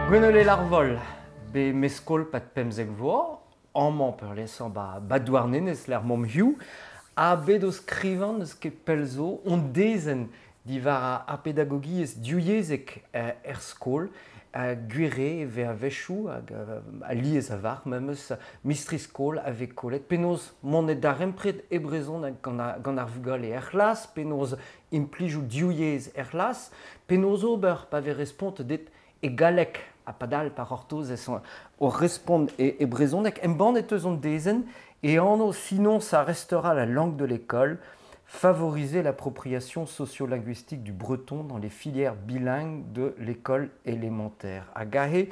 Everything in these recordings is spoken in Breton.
Gwenole l'arvol, be meskol pat pemzek vloaz, amman per lesan ba douarnenez l'er mom hiou, a bet o skrivan eus ket pelzo, on dezen divar a pedagogiez diouiezek skol, gwire ve a vechou, a liez a var, memeus mistri skol a ve kolet. Penoz monet da rempred ebrezon gant ar vugale las, penoz implijou diouiez las, penoz ober pa ve respont det e galek a padal par ortoz o respond e brezondek, en band et eus on dezen, et anno, sinon ça restera la langue de l'école, favoriser l'appropriation socio-linguistique du breton dans les filières bilingues de l'école élémentaire. A gahe,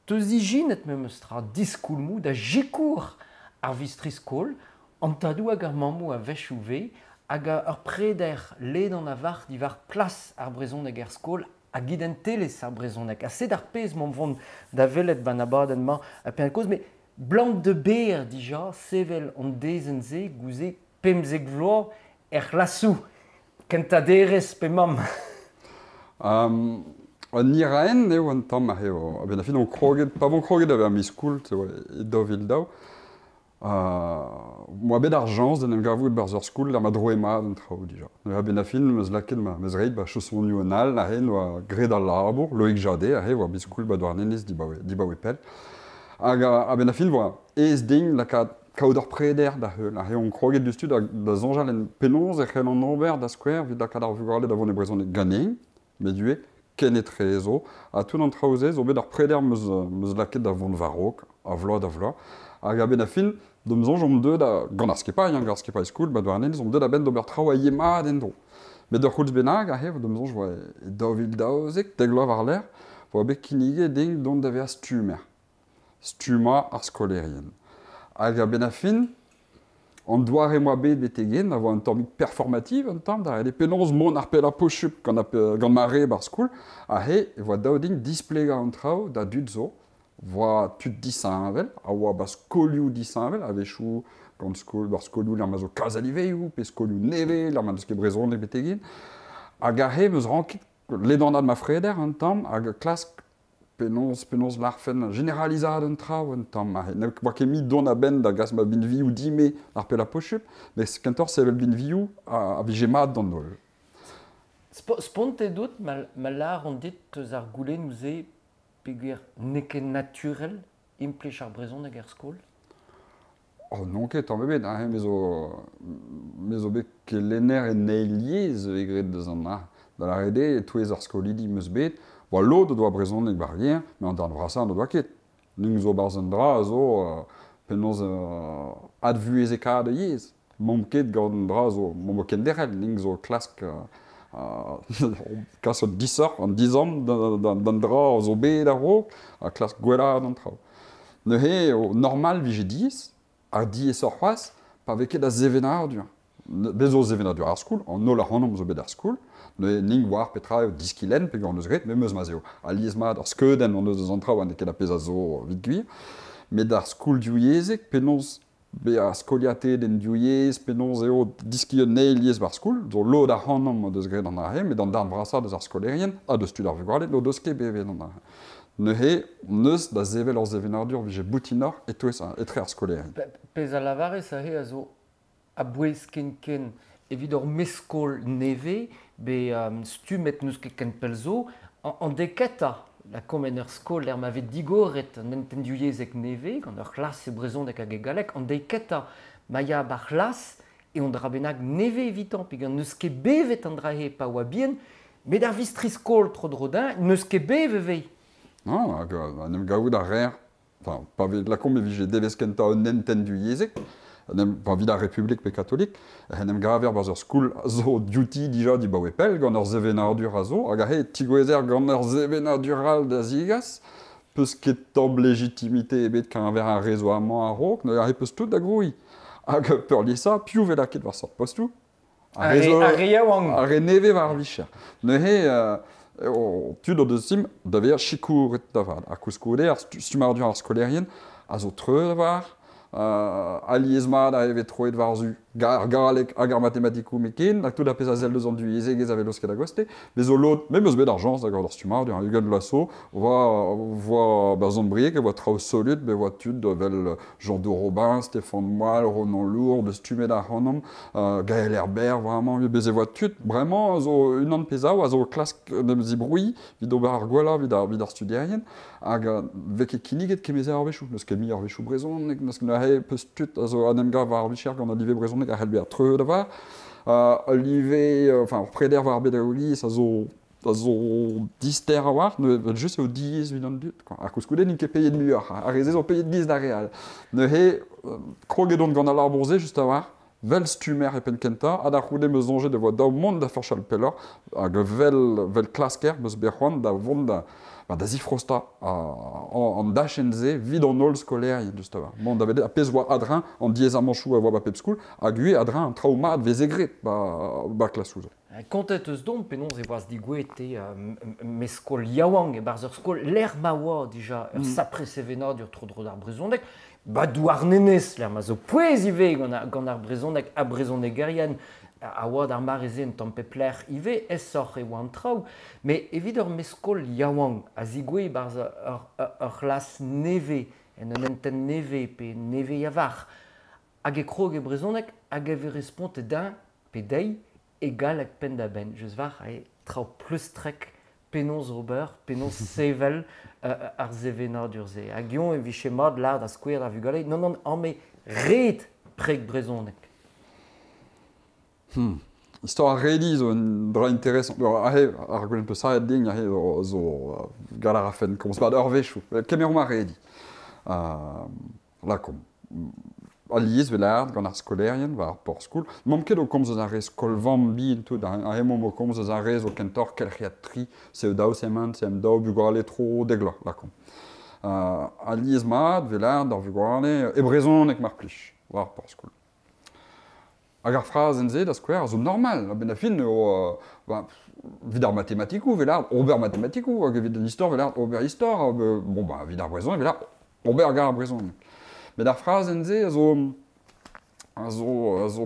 teus igin et memestra diskoulmou da jikour ar vistriskol, antadou hag ar mamou a vechou ve, hag ar preder led an avar divar plas ar brezondeg er skol, a gidentelez ar brezondeg. A sed ar pez mont vont da velet ban abadenn ma a pen koz, mais blanc de ber dija, sevel an dezen ze gouze pemzek vloaz lasou. Kentaderez pe mam. An iraen eo an tamm a eo. Ben a fin on kroget, pa bon kroget aver mi skoul, e dovil daou. Moa bet ar jans den em gavou bar ur skoul la ma droema an trao dija. A ben a fin meus laket meus reid ba choson nu an al, a hen oa gred al labour, loik jade, a he oa biskoul ba douarnenez di ba wepel. Hag a ben a fin voa ez ding la kaout ur preder da heul. A he on kroget du stud da zonjal en penonz e c'hell an ober da skwer vid da kad ar vugale da vont e brezhoneg ganein, met due ken e trezo. A tout an traouzez o bet ar preder meus laket da vont varok, a vloaz da vloaz. Hag a ben a fin, d'om zonj om deud gant ar skepay, gant ar skepay skoul, ba douarnenez, om deud a ben d'ober trao a yemad en dro. Bet ur c'houlz bennak, a he, d'om zonj voa e dovil daozek, degloav ar ler, voa bet kinige ding dont da vea stumer. Stuma ar skolerien. Hag a ben a fin, an doar e moa bet betegen, a voa un tammig performativ un tamm, da e penonz mon ar pel a pochup gant ma re bar skoul, a he, e voa daou ding displega an trao da dud zo, voa tud disañvel, a oa ba skolioù disañvel, a vechou gant skol, bar skolioù l'er ma zo kazaliveioù, pe skolioù neve, l'er ma deus ket brezhoneg betegin. Hag a he meus rankit ledannad ma freder un tamm, hag klask penonz larfen generalizad un trao un tamm. A he, ne oa ket mi don a ben da gas ma binvioù dime ar pel a pochup, mais kentor sevel binvioù a vijemat d'an nol. Spont e dout, ma lar on dit teus ar goulenn ouze peogwir neket naturel implech ar brezhoneg er skol? Oh non ket, tamm ebet, me zo bet ket lenner en neiliez egret deus an ar. Da la rede, touez ar skolidi meus bet, boa lot doa brezhoneg barrier, me an dan vrasan doa ket. Ning zo barz an dra, zo penonz advuezekad yez. Mom ket gant an dra zo, mom ken derel, ning zo klask kasot disor, an dizan d'an dra zo bet ar rok, a klask gwellad an trao. Ne he, normal vije diz, ar diez ur c'hoaz, pa veket a zevenadur. Bezo zevenadur ar skoul, an nol ar c'hanom zo bet ar skoul, ne ning war petra eo diskilen pe gant eus gret, me meus ma zeo. A liezmat ar skeudenn an eus an trao an eket a pez a zo vid gwir, met ar skoul diouiezek, penonz be a skoliate den diouiez, penonz eo diski un neiliez bar skoul, zo lod ar c'hanom eus gret an ar he, met an darn vrasa deus ar skolerien, a deus tud ar vugale, lo deus ket bevet an ar he. Ne he, neus da zevel ur zevenadur vije boutinor etre ar skolerien. Pez a lavarez a he a zo a bouez ken evit ur meskol neve, be stumet neus ket ken pelzo, an deketa, la komen ur skol l'er ma vet digoret an entendiouiezek neve, gant ur klas e brezhoneg hag e galek, an deketa ma ya bar klas, e on dra bennak neve evitant, pe gant neus ket bevet an dra he pa oa bien, met ar vistri skol tro drodin, neus ket bevet vei. Non, an em gaout ar rer, pa vet lakom e vije devez kenta un entendiouiezek, pa vid ar republik pe katolik, en em gaver baz ur skoul zo duty dija di ba wepel gant ur zevenadur a zo, hag a he tigoezer gant ur zevenadural da zigas, peus ket tomb legitimite ebet kan ver ar rezoaman a rok, ne a he peus tout da groui. Hag peur liesa, piou vet laket war sort postou. A reaouang. A re neve war vicher. Ne he, tud o deus sim, da ver chikour et da val. A kouskoude ar stumardur ar skolerien, a zo treu da var, aliezmat a evet troet war zu garalek agar mathématico mekin, ak tout la pesa zel deus an du izeg ez avelos ket agoste, mais o lot, même eus bet argent, d'accord, d'ar stumar, du Hugo de Lasso, voit Berzon Briek, voit Trao Solut, voit tud, vel Jean de Robin, Stéphane Moelle, Ronan Lourdes, Stumé d'Arhonom, Gaël Herbert, vraiment, baiser voit tud, vraiment, une an pesa, ou azo classe de zibroui, vido bar argola, vidar studierien, hag veke kiniget kemeze arvechou, neus kemi arvechou brezonek, neus nahe peus tud, azo anemga va arvicher gant alive brezonek ar helber treu da var, alive, enfin, preder var bedaouli, ça zo dister a war, just au 10 vidant dut, ar kouskoude n'in ket payet muur, ar rezez o payet 10 da real. Ne he, krogedon gant al arbourze just a war, vel stumer e pen kenta, ad ar koude meus zonje de voa daou mont da farchal peller, hag vel klasker meus berc'hoant da vont da zifrosta an dachenze vid an ol skoler just a war. Mont da vede a pez voa adrin an diez a manchou a voa ba pep skoul, hag ue adrin an traumat vez egret ba klasouzo. Kontet eus don penons e voaz digouete mes skol yaouang e barz ur skol l'er ma oa dija ur sapre sevenad ur tro-dro d'ar brezhoneg ba douar nenez l'er ma zo pouez ive gant ar brezhoneg a brezhonegerian a oa d'ar mareze en tampep l'er ive sor e oa an traoù me evit ur mes skol yaouang a zigoue barz ur las neve en un enten neve pe neve yavar hag e krog e brezhoneg hag e verespont d'un pe dei egal ak pen da ben. Just var e trao plus trek penons ober, penons sevel ar zevenad ur ze. Hag ion e viche mod lard a skouer a vugale, non, an me ret prek brezonek. Histoire redi zo un dra interessant. Ar gwelet peus saet ding, zo galar a fen komz bad ur vechou. Kemerouma redi. Lakom. Aliz velard gant ar skolerien, va ar por skoul. Mom ket o komz eus ar rez kolvam bin tout, a hemom o komz eus ar rez o kentor kelchiatri, se daou sement, se daou bugale tro degla, lakom. Aliz mat, velard, ar bugale, e brezonek mar plij, va ar por skoul. Hag ar fraz en ze da skouer, zo normal, ben a fin o vid ar matematikou, velard, ober matematikou, hag evit an istor, velard, ober istor, bon, vid ar brezonek, velard, ober gar ar brezonek. Mais la phrase en ze, zo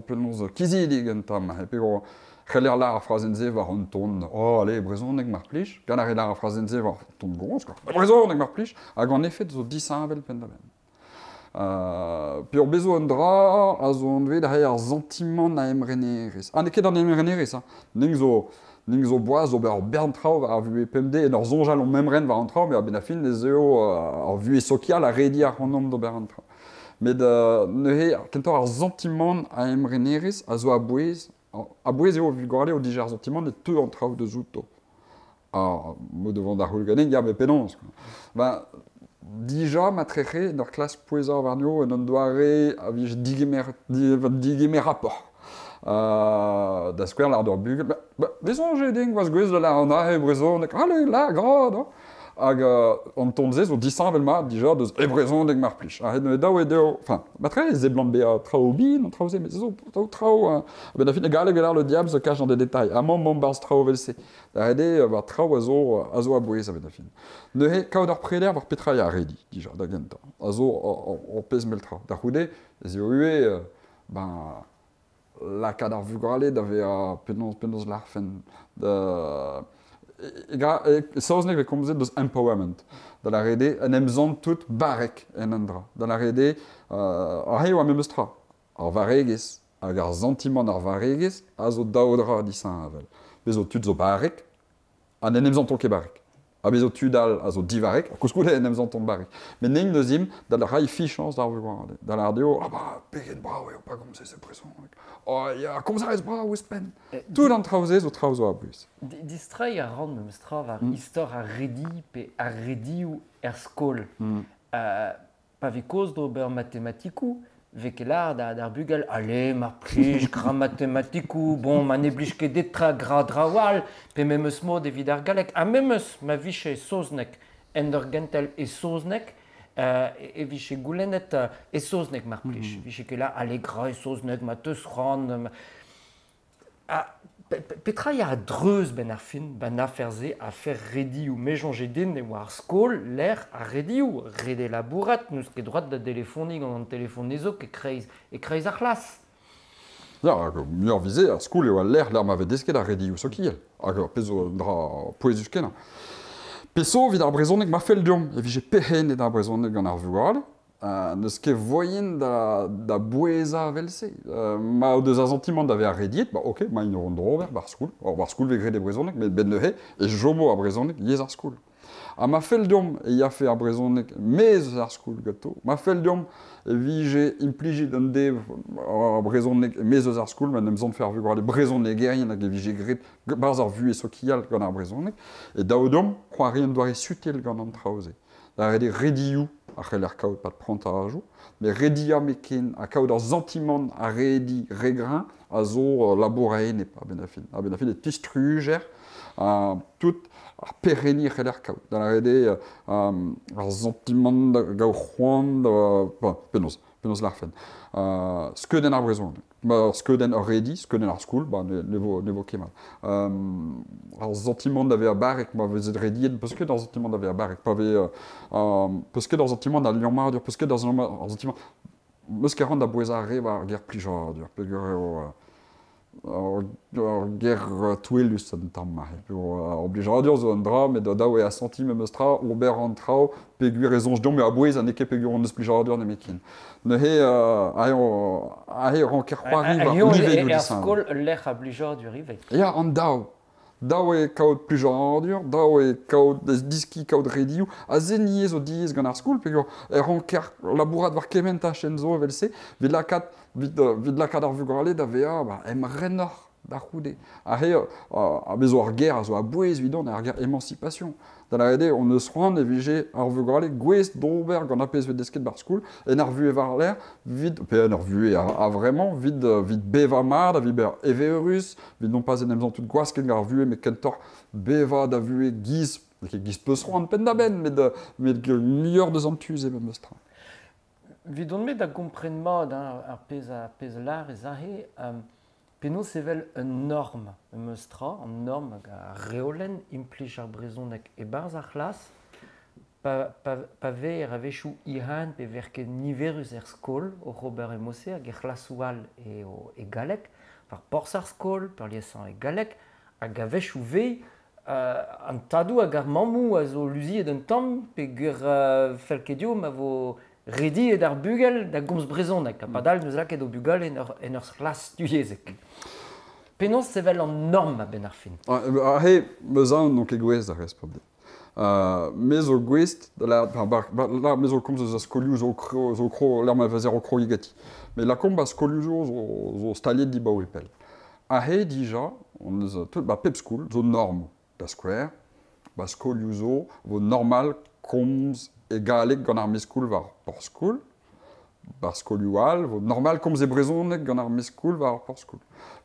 penons kizidig en tam, e pego c'heller la ar phrase en ze war an ton, allez, brezonek mar plij, gant ar la ar phrase en ze war ton gros, brezonek mar plij, hag an efet zo disavel pen da ben. Pe ur bezo an dra, a zo an vet ar sentiment na emrenerez. Ne ket an emrenerez, ning zo boaz ober bern traoù ar vue pemde, en ur zonjal on memren war an traoù, mais ben a fin les eo ar vue sokial a redi ar an om d'ober an traoù. Mais ne kentor ar sentiment a emrenerez a zo a bouez eo vigorale o dija ar sentiment et teu an traoù de zouto. Mo devant da c'houlganen, ya be penons. Dija ma treche d'ar klas pouezar varnio en an doare a vij digemer rapport. Da skouer l'ar d'ur bugel. Bezon je ding vaz gwez de la an a e brezonek. Allez, la, grad, hag an tonzez o disavel mat dija deus e brezonek mar plij. Hed ne daou e deo, enfin, ma tre ze blant be a trao bin, an trao ze, mais zo trao, ben a fin e galeg elar le diable se cache dans des détails. Amant barz trao vel se. Da hede war trao a zo a bouez a ben a fin. Ne he kaout ar preder war petra a redi, dija, da genta. A zo o pez mel trao. Da c'houde, ez eo ue, la kad ar vugale da ve a penons l'arfen da... Saozneg ve komzet deus empowerment. Da la rede, en emzant tout barek en an dra. Da la rede, ar heo a memeus tra. Ar varegez, hag ar sentiment ar varegez, a zo daou dra disan avel. Bezo tud zo barek, an en emzant ket barek. A bezo tudal a zo divarek, a kouskoude en emzant ton barek. Men ning deus im, da la rai fichans d'ar vugale. Da la ardeo, pegen brao eo pa komzet se preson. Ya, komzarez brao eus pen. Tout an traoze zo traozo a bouez. Distrai a ran meus tra var istor a redi pe a redi ou er skol. Pa ve koz d'ober matematikou, veke l'ar d'ar bugel, allez, mar plij, gra matematikou, bon, ma ne blij ket detra gra drawal, pe memeus mod evit ar galek, a memeus ma viche soznek, en ur gentel e soznek, e viche goulennet e soznek mar plij. Viche ket la, allez, gra e soznek, ma teus ran, petra ya a dreuz ben ar fin, ben aferze a fer redi ou mejonje din e war skol, l'air a redi ou rede labourat, neus ket droit da telefonig an telefon nezo ket kreiz ar klas. Ja, mieux visé à school et à l'air m'avait desqué la redi ou ce qu'il y a. Peso dra poésus kena. Peso vid ar brezonek ma fel diom, et j'ai pehen et ar brezonek gant ar vugal. Neus ket voyen da boueza velse. Ma o deus a sentiment d'ave ar rediet, bah ok, ma in ron drover bar school. Or bar school vegre de brezonek, mais ben neuhe, et jomo ar brezonek yez ar school. A ma fel diom e ya fe ar brezonek mez ar school gato. Ma fel diom e vije impligit an dev ar brezonek mez ar school, ma nem zon fer vugal e brezonek gerien hag e vije gret barz ar vu e sokial gant ar brezonek. Et daou diom, c'hoarien doare sutel gant an traoze. Da rede rediou a c'heller kaout pat pranta a jou, mais redia meken a kaout ar sentiment a redi regrin a zo labouraen e pa benafin. A benafin e tistruger tout ar pereni c'heller kaout. Da rede ar sentiment gao c'hoant, penaos larfen. Skeudenn ar brezonek. Skeudenn ar redi, skeudenn ar school, ne vo kemal. Ar sentiment d'ave a barek, ma vezet rediet, peus ket ar sentiment d'ave a barek, peus ket ar sentiment da liammardur, peus ket ar sentiment... Meus ket ran da bouez ar re war ger plijardur, pe ger touelus an tamm ma. Oblijardur zo an dra, met daou e a senti me meus tra, ober an trao, pe gwir ezonj diom, me a bouez an eke pe gwir an eus plijardur ne mekin. Neuhe a he ran ker c'hoari war olivet ou disan. Er skol l'ech a blijardur ivet. Ya, an daou. Daou e kaout plijardur, daou e kaout diski kaout rediou, a zeniez zo diez gant ar skoul, pe gwir ran ker labourat war kementa chenzo velse, vid lakad ar vugrale da vea, em renor da c'houde. A he, a bezo ar ger a zo a bouez vidon ar ger émancipation. Da la rede, on eus c'hoant e vije ar vugrale gwez d'ober gant apes vet desket bar skoul, en ar vue war l'air, vid, pe en ar vue a vraiment, vid beva mad, a vid ber everus, vid non pas en emzant tout gwasket gar vue, me kentor beva da vue giz peus c'hoant pen da ben, met lior deus an tuz ebe meus tra. Vid on met da komprenmat ar pez lar ez ahe, penaos evel un norm meus tra, an norm hag a reolenn implij ar brezonek e barz ar c'hlas, pa ve er avechou ihan pe verket niverus er skol o Robert e Mosse hag er c'hlasoual e galek, var porz ar skol, per liesan e galek, hag avechou vei an tadou hag ar mamou a zo luziet un tamm pe gur felkedio ma vo redi et ar bugel da gomz brezonek, a padal neus laket o bugel en ur c'hlas duiezek. Penaos sevel an norm a ben ar fin. He, meus an non ket gwez da res pabde. Me zo gwez, la me zo komz eus a skolioù zo kro, l'ar ma vezer o kro igati. Me la komz a skolioù zo staliet di baou epel. A he dija, on eus pep school, zo norm da square, skolioù zo vo normal komz e galek gant ar meskoul war por skoul, bar skolioal, normal komz e brezonek gant ar meskoul war por skoul.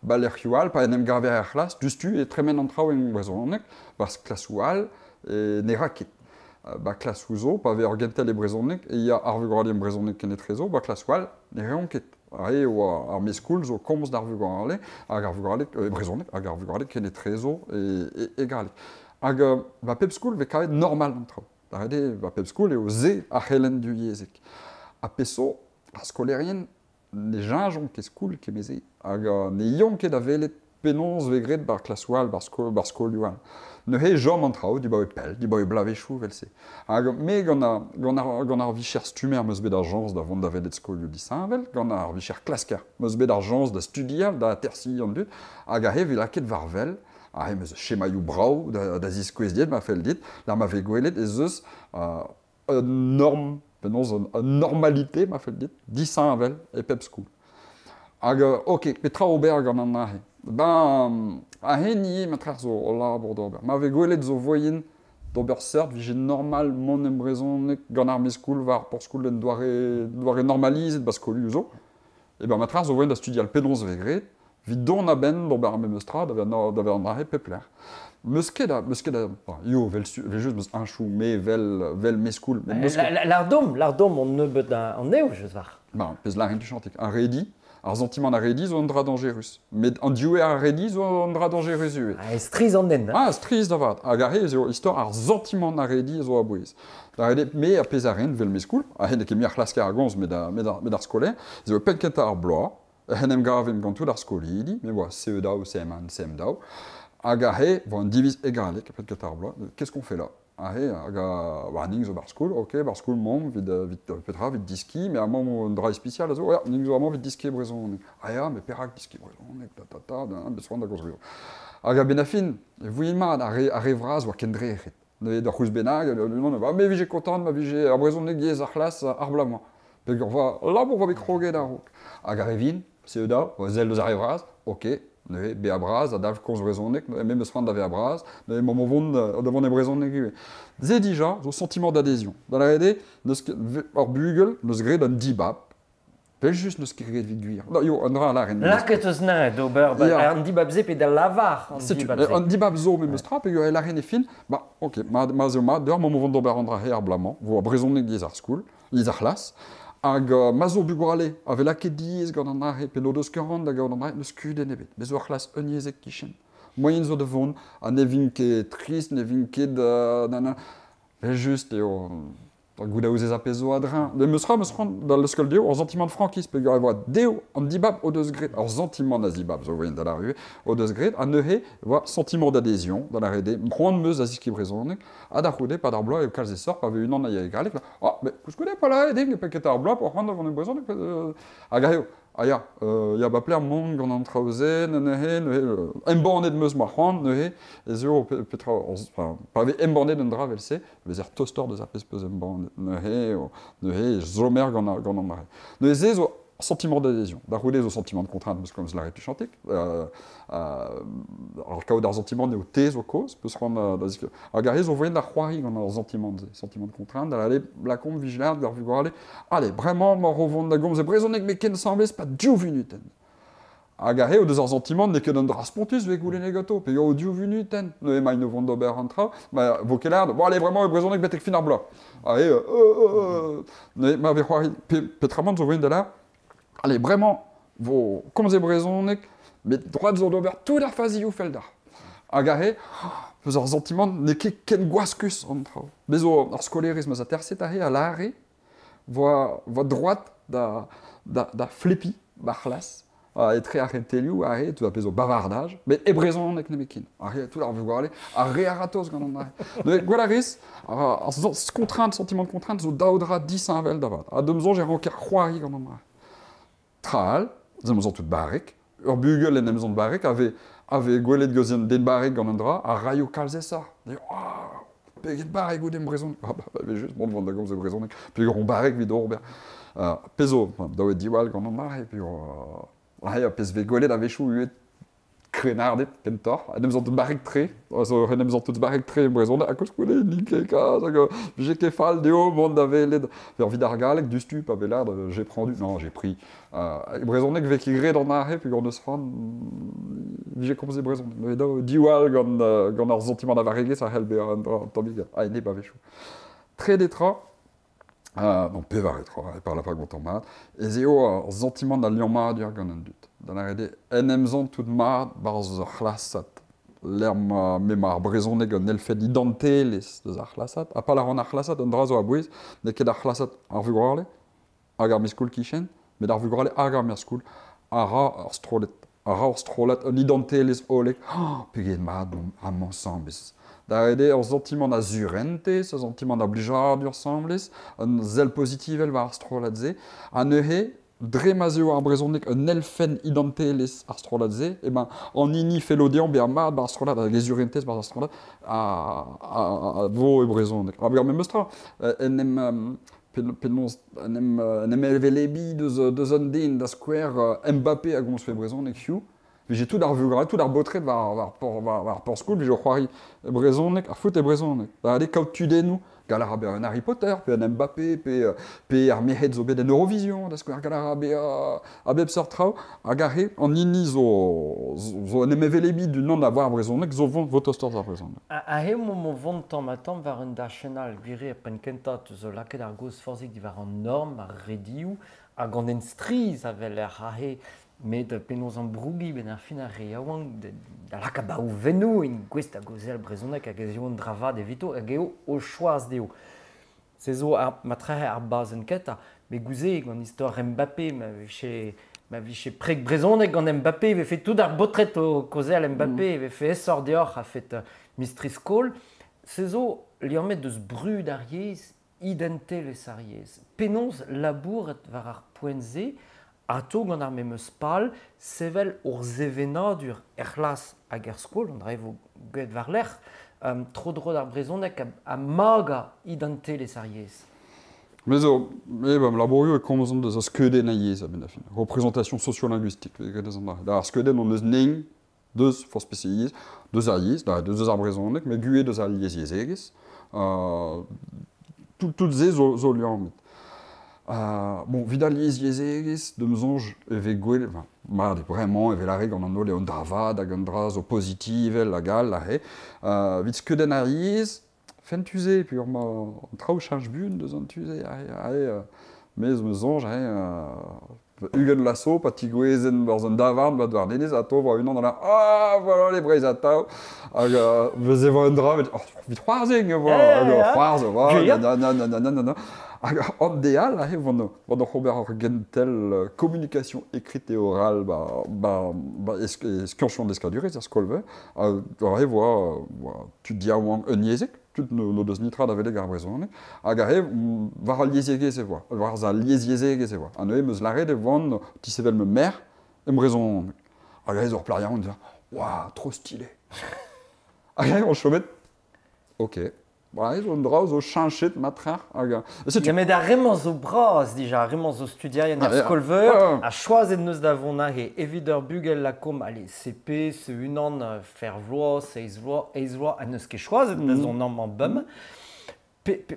Lerc'hioal, pa en em gaver ar c'hlas, justu e tremen an traoù en brezonek, bar klasoual ne raket. Klasou zo, pa ve ar gentel e brezonek, e ya ar vugrali en brezonek ken e trezo, klasoual ne reonket. Ahe oa ar meskoul zo komz d'ar vugrali, hag ar vugrali brezonek, hag ar vugrali ken e trezo e galek. Hag pep skoul ve kavet normal an traoù. Da rede, pep skoul eo ze a c'helen du yezek. A peso, ar skolerien, ne jinjon ket skoul ket meze, hag ne ion ket da velet penons vegret bar klasoual, bar skolioal. Ne he jom an traoù, di ba e pel, di ba e blavechou velse. Hag me gant ar vicher stumer meus bet ar jans da vont da velet skolioù disanvel, gant ar vicher klasker meus bet ar jans da studial, da tersi an dut, hag a he velaket varvel, a he meus chemaiou brau da ziskouez diet, ma fel dit, la ma ve gwelet ez eus norm, penons normalité, ma fel dit, disanvel e pep skoul. Hag, ok, petra ober gant an ahe. A he nie ma trer zo o labour d'ober. Ma ve gwelet zo voyen d'ober seurt, vije normal mon embrezonek gant ar meskoul war por skoul en doare normalizet ba skolioù zo. E ma trer zo voyen da studial penons vegret, vid don a ben d'ober ar meus tra, da ver an ahe pepler. Meus ket da, yo, vel just meus un chou, me vel meskoul. L'ardom on nebeut an eo, je var. Pez la ren du chantik. An redi, ar sentiment an redi zo an dra dangerus. Met an dioue ar redi zo an dra dangerus ue. Striz an den. Striz da vat. Hag a he, zo istor ar sentiment an redi zo a bouez. Da rede, me a pez a ren vel meskoul, a he ne ket mi ar c'hlasker a gomz met ar skoler, zo pen kenta ar bloa, Henem gavin gant tout ar skolidi, mais voilà, CE dao, CM1, CM dao. Hag he, voilà, une divise égale, qu'est-ce qu'on fait là? Hag bah, ning zo bar school, ok, bar school mom, vid petra, vid diski, mais à moment drive spécial, zo, ja, ning zo amant vid diski brezon. Ah ja, mais perak diski brezon, besoin da gozrio. Hag benafin, vous imad, a revraz, wa kendre echet. Ne da c'hous benag, non, va, mais j'ai content, ma vige, a brezon nek diez ar chlas, ar blama. Peg va, là, pour va bekroget da rok. Hag a revin, c'est da, zel deus a revraz, ok, ne be a braz, a dav konz brezonek, ne me sfant d'ave a braz, ne mo vont devant e brezonek. Ze dija, zo sentiment d'adhésion. Dans la rede, hor bugel, neus gred an dibab, pel just neus gred vid guir. Yo, an dra la ren. Laket eus na, d'ober, an dibab ze pe da lavar. An dibab zo me meustra, pe la ren e fin, bah, ok, ma zo ma, d'or mo vont d'ober an dra he ar blaman, vo a brezonek diez ar skoul, diez ar chlas, hag mazo bugorale, ave laket diez gant an arre, pe no deus kerant da gant an arre, neus kudet nebet. Bezo ar chlas un yezek kichen. Moyen zo devon, a ne vin ket trist, ne vin ket mais juste, eo, gouda ouzez a pezo a drin. De meus ra, da le skol deo, ur sentiment de frankis, pe gare voa deo, an dibab o deus gret, ur sentiment da zibab, zo voyen da la rue, o deus gret, an neuhe, voa sentiment d'adhésion, da la rede, mkroan meus a ziski brezonek, a da roude, pa d'ar bloa, e kalz e sor, pa ve unan a yae galek, ah, mais kouskude pa la eding, pe ket ar bloa, por c'hoant devant e brezonek, a gare ah ya, ya ba pler mont gant an traozen, neuhe, embornet meus ma c'hoant, neuhe, ez eo petra, pa ve embornet un dra vel se, vez er toaster deus ar pez peus embornet, neuhe, zomer gant an mare. Neuhe ze zo sentiment d'adhésion, da roude zo sentiment de contrainte, peus kom la retu chantik, ar kaout ar sentiment neo te zo koz, peus c'hoant da zik, a gare zo voyen da c'hoari gant ar sentiment de contrainte, da ale blakom vigilard, gar vugorale, allez, vraiment, ma rovon da gom, ze brezonek me ken sambez pa diou vunuten. A gare o deus ar sentiment ne ket un dra spontus ve goulen e gato, pe yo diou vunuten, neuhe mai no vont d'ober an tra, ma vo kelard, bon, allez, vraiment, e brezonek betek fin ar bloa. Allez, neuhe, ma ve c'hoari, petramant zo voyen da la, allez, vraiment, vo komz e brezonek, met droit zo d'ober tout ar fazioù fel da. A gare, peus ar sentiment ne ket ken gwaskus an tra. Bezo ar skoleris meus a terset a he a lare, voa droit da flepi, bar chlas, a etre ar rentelioù a he, tout a pezo bavardage, bet e brezonek ne mekin. A he, tout ar vugorale, a re aratos gant an da he. Ne gwellariz, ar contrainte, sentiment de contrainte, zo daoudra 10 an vel davat. A demzon, j'ai ranker c'hoari gant an da he. Tral, zemzon tout barek, ur bugel en emzon barek, ave gwelet gozien den barek gant an dra, a raio kalz e sar. Peget barek ou den brezon. Ah bah, just, bon, vant da gomz e brezonek. Puis ur barek vid orber. Pezo, daoe diwal gant an dra, puis pez ve gwelet a vechou uet krenardet kentor, en emzon tout barek tre, en emzon tout barek tre brezon, a koz koule ninkeka, j'ai ket fal deo, mont da veled, ver vid ar galek, du stup, ave lard, j'ai prendu, non, j'ai pris, brezonek vek igre d'an arre, puis gant eus ran, j'ai komz e brezon, ne edo diwal gant ar sentiment da varegez a helbe an tammig, a ene ba vechou. Tre detra, non, pe var etra, e parla pa gant an mat, ez eo ar sentiment da lian mat ur gant an dut. Dan ar ede, en emzon tout mat barz ur chlasat. L'er me mar brezonek an elfen idantelez deus ar chlasat. A pal ar an ar chlasat, un drazo a bouez, ne ket ar chlasat ar vugorale, hag ar miskoul kichen, met ar vugorale hag ar miskoul, ar ar strolet. Ar ar strolet, un idantelez olek, peget mat a mansambez. Da ede ur sentiment da zurentez, ur sentiment da blijar dur samblez, un zel positivel va ar strolet ze, an neuhe, dre mazeo ar brezonek un elfen idantelez ar strolet ze, e ben, an ini felodian be ar mat bar ar strolet, hag e zurentez bar ar strolet, a vo e brezonek. A begar me meustra, en em elvelebi deus an den da skwer Mbappé a gomz fe brezonek hiu, j'ai tout d'ar vugorale, tout d'ar botret var por skoul, j'ai c'hoari brezonek, ar foot e brezonek. Da ale kaout tudennou, galar a un Harry Potter, pe un Mbappé, pe ar mehet zo bet en Eurovision, da skwer galar a bep sort trao, a gare, an ini zo en emevelebi du non da war brezonek, zo vont votoster ar brezonek. A he mo vont tamm war un da chenal gwire pen kentat zo laket ar goz forzik di war an norm, ar rediou, a gant en striz avel er a he, met penaos an brougi ben ar fin ar re yaouan da laka ba ou venou in gwest a gozel brezonek hag ez eo an dravad evito hag eo o choaz deo. Se zo ma trehe ar baz en keta, bet gouze gant istor Mbappé, ma veche Ma vie chez Preg Brezoneg gant Mbappé, il avait fait tout d'ar botret au causé à Mbappé, il avait fait essor dior, a fait Mistris Call. C'est zo, li en met de ce bru d'ariez, idente les ariez. Penons labour et var ar poenze, a to gant ar memeus pal, sevel ur zevenadur erlas hag er skol, on draiv o gweet var l'er, tro dro d'ar Brezoneg a maga idente les ariez. Mais laborio est comme de ça skeude naïs à benafin. Représentation sociolinguistique. Là, skeude on est ning deux for spécialistes, deux ariis, deux arbrezonek, mais gué deux aliés yezegis. Toutes ces zolians. Bon, vidal yezegis de mzonge evegwel, marde vraiment evelare on en ole on drava dagandras au positive la gal la he. Vit skeude naïs. Fentuzé, puis on trau change bune de zantuzé, mais me zonge, Hugen Lasso, Patigouezen, Borzon Davard, Badouard Denis, à toi, voir une an dans la voilà les braises à tau, vous avez un drame, vite croising, voilà, en déal, Robert Gentel, communication écrite et orale, est-ce qu'on chante des cas durés, c'est ce qu'on veut, tu dis à un niések, toutes nos deux nitrades avec les garbrezones, agarre, var liésiege se voit, var za liésiege se voit. Anoé me zlare de vendre, ti sevel me mère, et me raison. Agarre, ils ont replaria, on dit, waouh, trop stylé. Agarre, on chômette, ok. Voilà, ils ont droit aux chanchets de matrar. Il y a des remons au bras, déjà, remons au studia, il y a des scolver, à choisir de nous d'avona et évidemment bugel la com, allez, CP, c'est une an, faire vlois, seis vlois, à ne ce que choisir de nous en bum.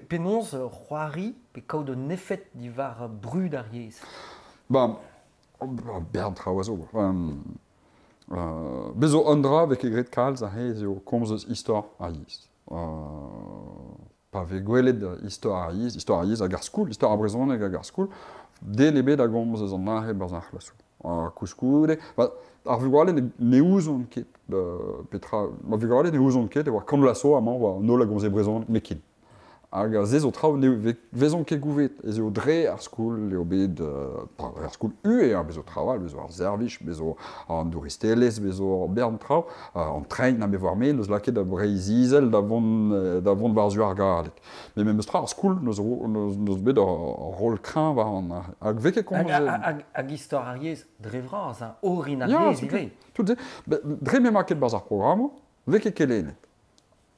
Penons, roari, pe kao de nefet d'ivar bru d'ariès. Ben, bien traoiseau. Bezo andra avec les great calls, comme histoire ariès. Pas vegwelet histoire à Garscoul, histoire à Brezon et à Garscoul, dès les baies d'agom ze zonna et bazar lassou. Couscoude, arvugwale ne ouzon ket Petra, ma vugwale ne ouzon ket et voir comme lasso à man no la gonze Brezon mekin. Hag zez o traoù vezon ket gouvet, ez eo dre ar skoul, leo bet ar skoul ue ar bezo traoal, bezo ar zervich, bezo an douristeles, bezo bern traoù, an trein na me war me, neus laket da brei zizel da vont barzu ar garlek. Me meus tra ar skoul, neus bet ar rol kran war an, hag veke komz... Hag istor ariez, dre vraz, orin ariez, ive. Tout ze, dre me market barz ar programo, veke kelenet.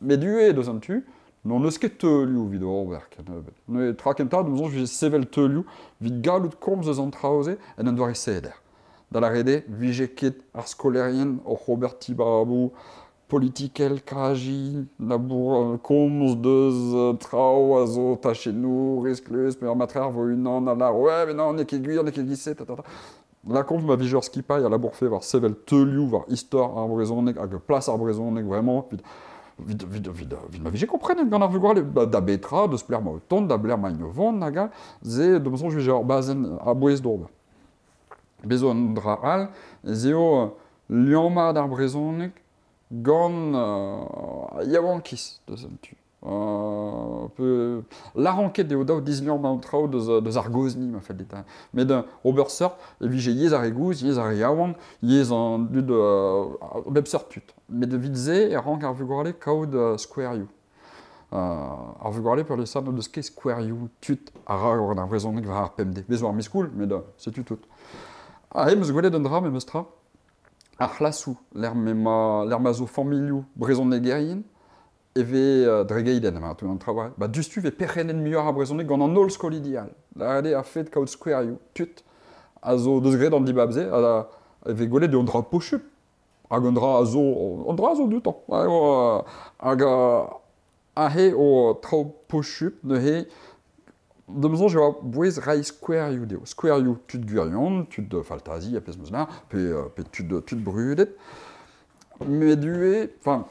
Me due deus an tu, non neus ket teulioù vid o werk. Ne trakentad, nous je sevel teulioù, vid galout komz eus an traoze, en an doare seder. Da la rede, vije ket ar skolerien o Robert Tibarabou, politikel kaji, labour komz deus trao a zo tachenou, risklus, me ar matrer vo un an a la, ouais, mais non, ne ket guir, ne ket gisse, tatata. La komz ma vijeur skipai a labour fe var sevel teulioù, var histoire ar brezonek, hag place ar brezonek, vraiment, vid ma vije komprenet gant ar vugwale da betra, deus pler ma o tont, da bler ma ino vont, nagal, ze, de monson, je ar bazen a bouez d'orbe. Bezo an dra al, zeo lianmad ar brezonek gant yaouankis, deus an tu. L'arenquête de Oda diz lianmad trao deus ar gozni, ma fait d'état. Mais d'un obersort, vije yez ar egouz, yez ar yaouan, yez an dud bebsort tut. Mais de vidze, rank ar vugorle kaout square you. Ar vugorle per le san de ske square you tut ar ar brezonek var ar pemde. Bezo ar miskoul, mais c'est tu tout. Meus gwelet un dra, me meus tra. Ar c'hlassou, l'er ma zo familiou brezonegerien, eve dregeiden ama tout an travail. Dustu ve perrenen mieux ar brezonek gant an ol skol ideal. La ade a fet kaout square you tut. A zo deus gret an dibabze, eve gwelet de an dra pochup. Hag an dra a zo du temps. Hag a he o trao pochup, ne he, de meuzon je oa bouez rai square you deo. Square you tud gurion, tud faltazi, apes meus la, pe tud brudet. Me due, enfin,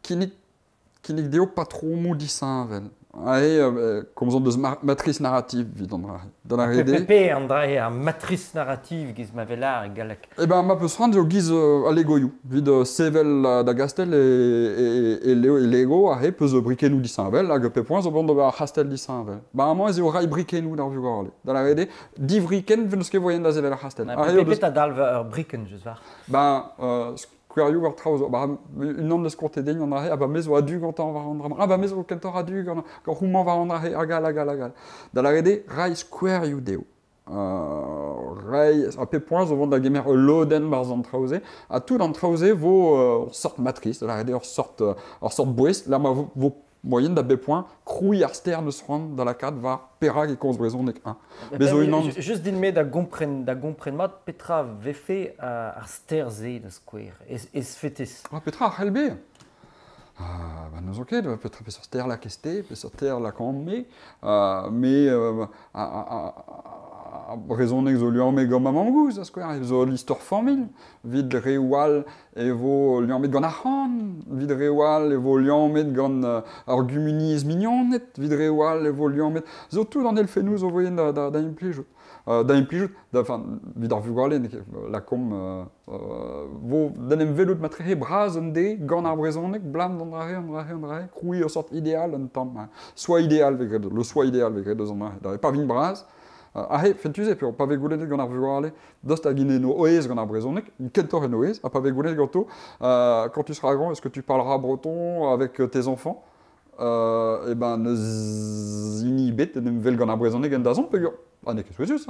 kinnik deo pas trop mou disanvel. comme on de matrice narrative, dans la réalité. PPP, André, une matrice narrative qui m'avait l'air galak. Eh ben, ma peut se rendre au guise à l'ego, vide Sevel d'Agastel et Lego, a peut se briquer nous d'Issainvel, là, que point, au bon de Hastel d'Issainvel. Ben, moi, ils auraient briqué nous dans la réalité. 10 briquens, vous ne savez voyez dans Sevel à Hastel. PPP, t'as dalve briquen, je sais pas. Ben, Square war trouwens, une nom de ce côté on a ah bah mais on a dû quand on va rendre ah bah mais quand on a dû quand on va rendre agal dans la réalité Rai Square you deo Rai à peu point au vent de la gamer Loden barzan trouwes à tout dans trouwes vos sorte matrice de la réalité sorte bois là vos moyenne d'abé point crouille arster ne se rend dans la cadre va pera qui cause raison nek 1 juste dis-moi da gompren mat Petra ve fait arster z de square et fetis ah Petra helbe ah ben nous ok Petra peut sortir la questé peut sortir la combe mais raison nek zo lui en met gomme mangou ça square zo l'histoire formule vide rewal et vos lui en met gant arhan vide rewal et vos lui en met gant arguminis mignon net vide rewal et vos lui en met zo tout dans el fait nous zo voyen d'un implijout enfin vide arvugale la com vos d'un vélo de matériel bras de gant arbrezon nek blam dans la crouille au sorte idéal en temps soit idéal le soit idéal avec deux ans pas vine bras fentuze, puis pas végouler gant ar vugale, dost a guiné no oez gant ar brezonek, kentor en oez, a pas végouler ganto, quand tu seras grand, est-ce que tu parleras breton avec tes enfants et ben, neus inhibet, nem vel gant ar brezonek en dazon, pegur, nek ez ouezus,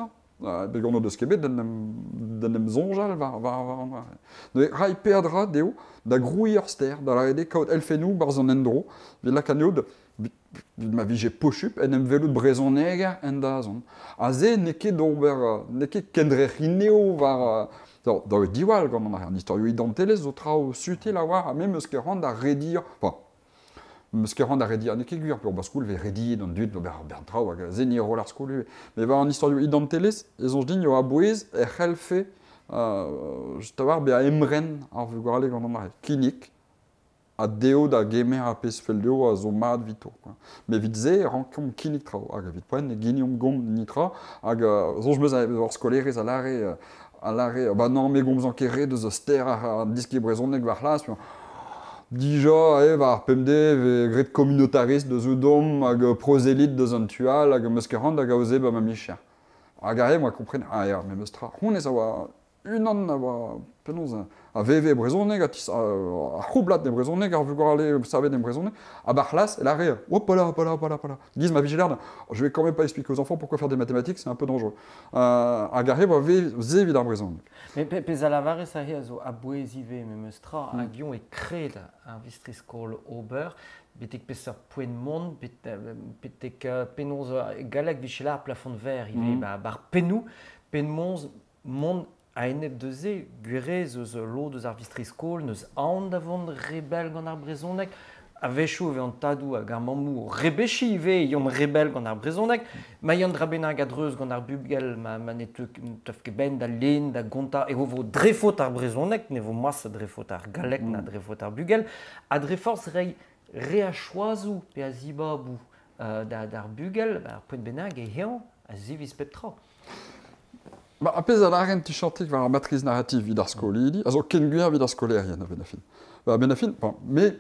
pegur no deus kebet, den zonjal, ne rai perdra deo, da grouilleur ster, da la rede, kaut el fenou, barzon endro, vid la canio de, ma vie j'ai pochup en em velout brezoneg en dazon. A ze neke d'ober neke kendre rineo var dans le diwal quand on a un historio identeles zo trao suti la war a même ce que rend à redir enfin ce que rend à redir neke gur pour bascoul ve redir dans duit ber trao ze ni roller school mais va en historio identeles et on se dit yo aboise et helfe juste avoir be emren ar vugale quand on a clinique a deo da gemer a pes feldeo a zo mad vito. Me vit ze rankom kinik trao, hag a vit poen ne ginium gom nitra, hag zo jmeus ar skolerez a lare, ba non me gom zankere deus a ster a diski brezonek war las, dija var pemde ve gret communautariste de zoudom hag prosélyte de zantual hag meuskerand hag a oze ba ma micher. Hag a moi kompren, ah ya, me meustra, hon ez a oa unan a oa penoz a VV brezonek, a roublat de brezonek, a vugale savet de brezonek, a barlas, et la ré, hop là. Guise ma vigilerde, je vais quand même pas expliquer aux enfants pourquoi faire des mathématiques, c'est un peu dangereux. A garé, zé vid ar brezonek. Mais pez a lavare sa he a zo a boezive me meustra, a gion e kred ar vistriskoll ober, betek pez ar poen mont, betek penoz galak vichelar plafond vert, ive bar penou, pen mont a enet deze, gwere eus lo deus ar vistriskoll, neus aon davant rebel gant ar brezonek, a vechou ve an tadou hag ar mammou rebechi ive yom rebel gant ar brezonek, ma yon drabenag a dreuz gant ar bugel, ma ne teuf ket ben da len, da gonta, e vo drefot ar brezonek, ne vo mas a drefot ar galek na drefot ar bugel, a dreforz re a choazou pe a zibabou d'ar bugel, ar poent benag e hean a ziviz pep tra. Ba, apez a laren ti chantik war ar matrice narrative vid ar skolidi, a zo ken gwir vid ar skolerien a benafin. Ba, benafin, me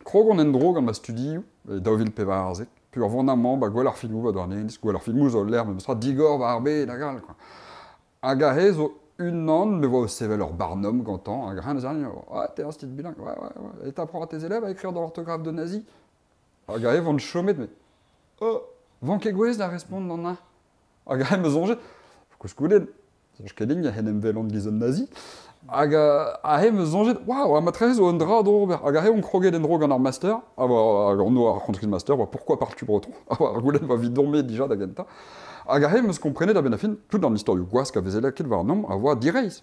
krogon en drog an ma studioù, e daouvil pe war arzek, pu ur vonamant, ba gwell ar filmou va douarnenez, gwell ar filmou zo l'er, me meustra digor va ar bet, lagal, quoi. Hag a he zo unan, me vo sevel ur barnom gantan, hag a ren zerni, t'es un stit bilingue, ouais, et t'apprends à tes élèves à écrire dans l'orthographe de nazi. Hag a he vant chomet, mais, vant ket gwez da respond d'an a. Hag a he me zonjet, koskoudet, je kedin ya henem velon gizon nazi, hag a he me zonjet, waouh, a matrez o un dra d'ober, hag a he on kroget en drog an ar master, hag on no ar rentrez master, pourquoi parles-tu breton? Hag goulet va vite dormir déjà da genta. Hag a he me se komprenet da benafin, tout dans l'histoire du gouaz ka vezela ket war nom, a voa direiz.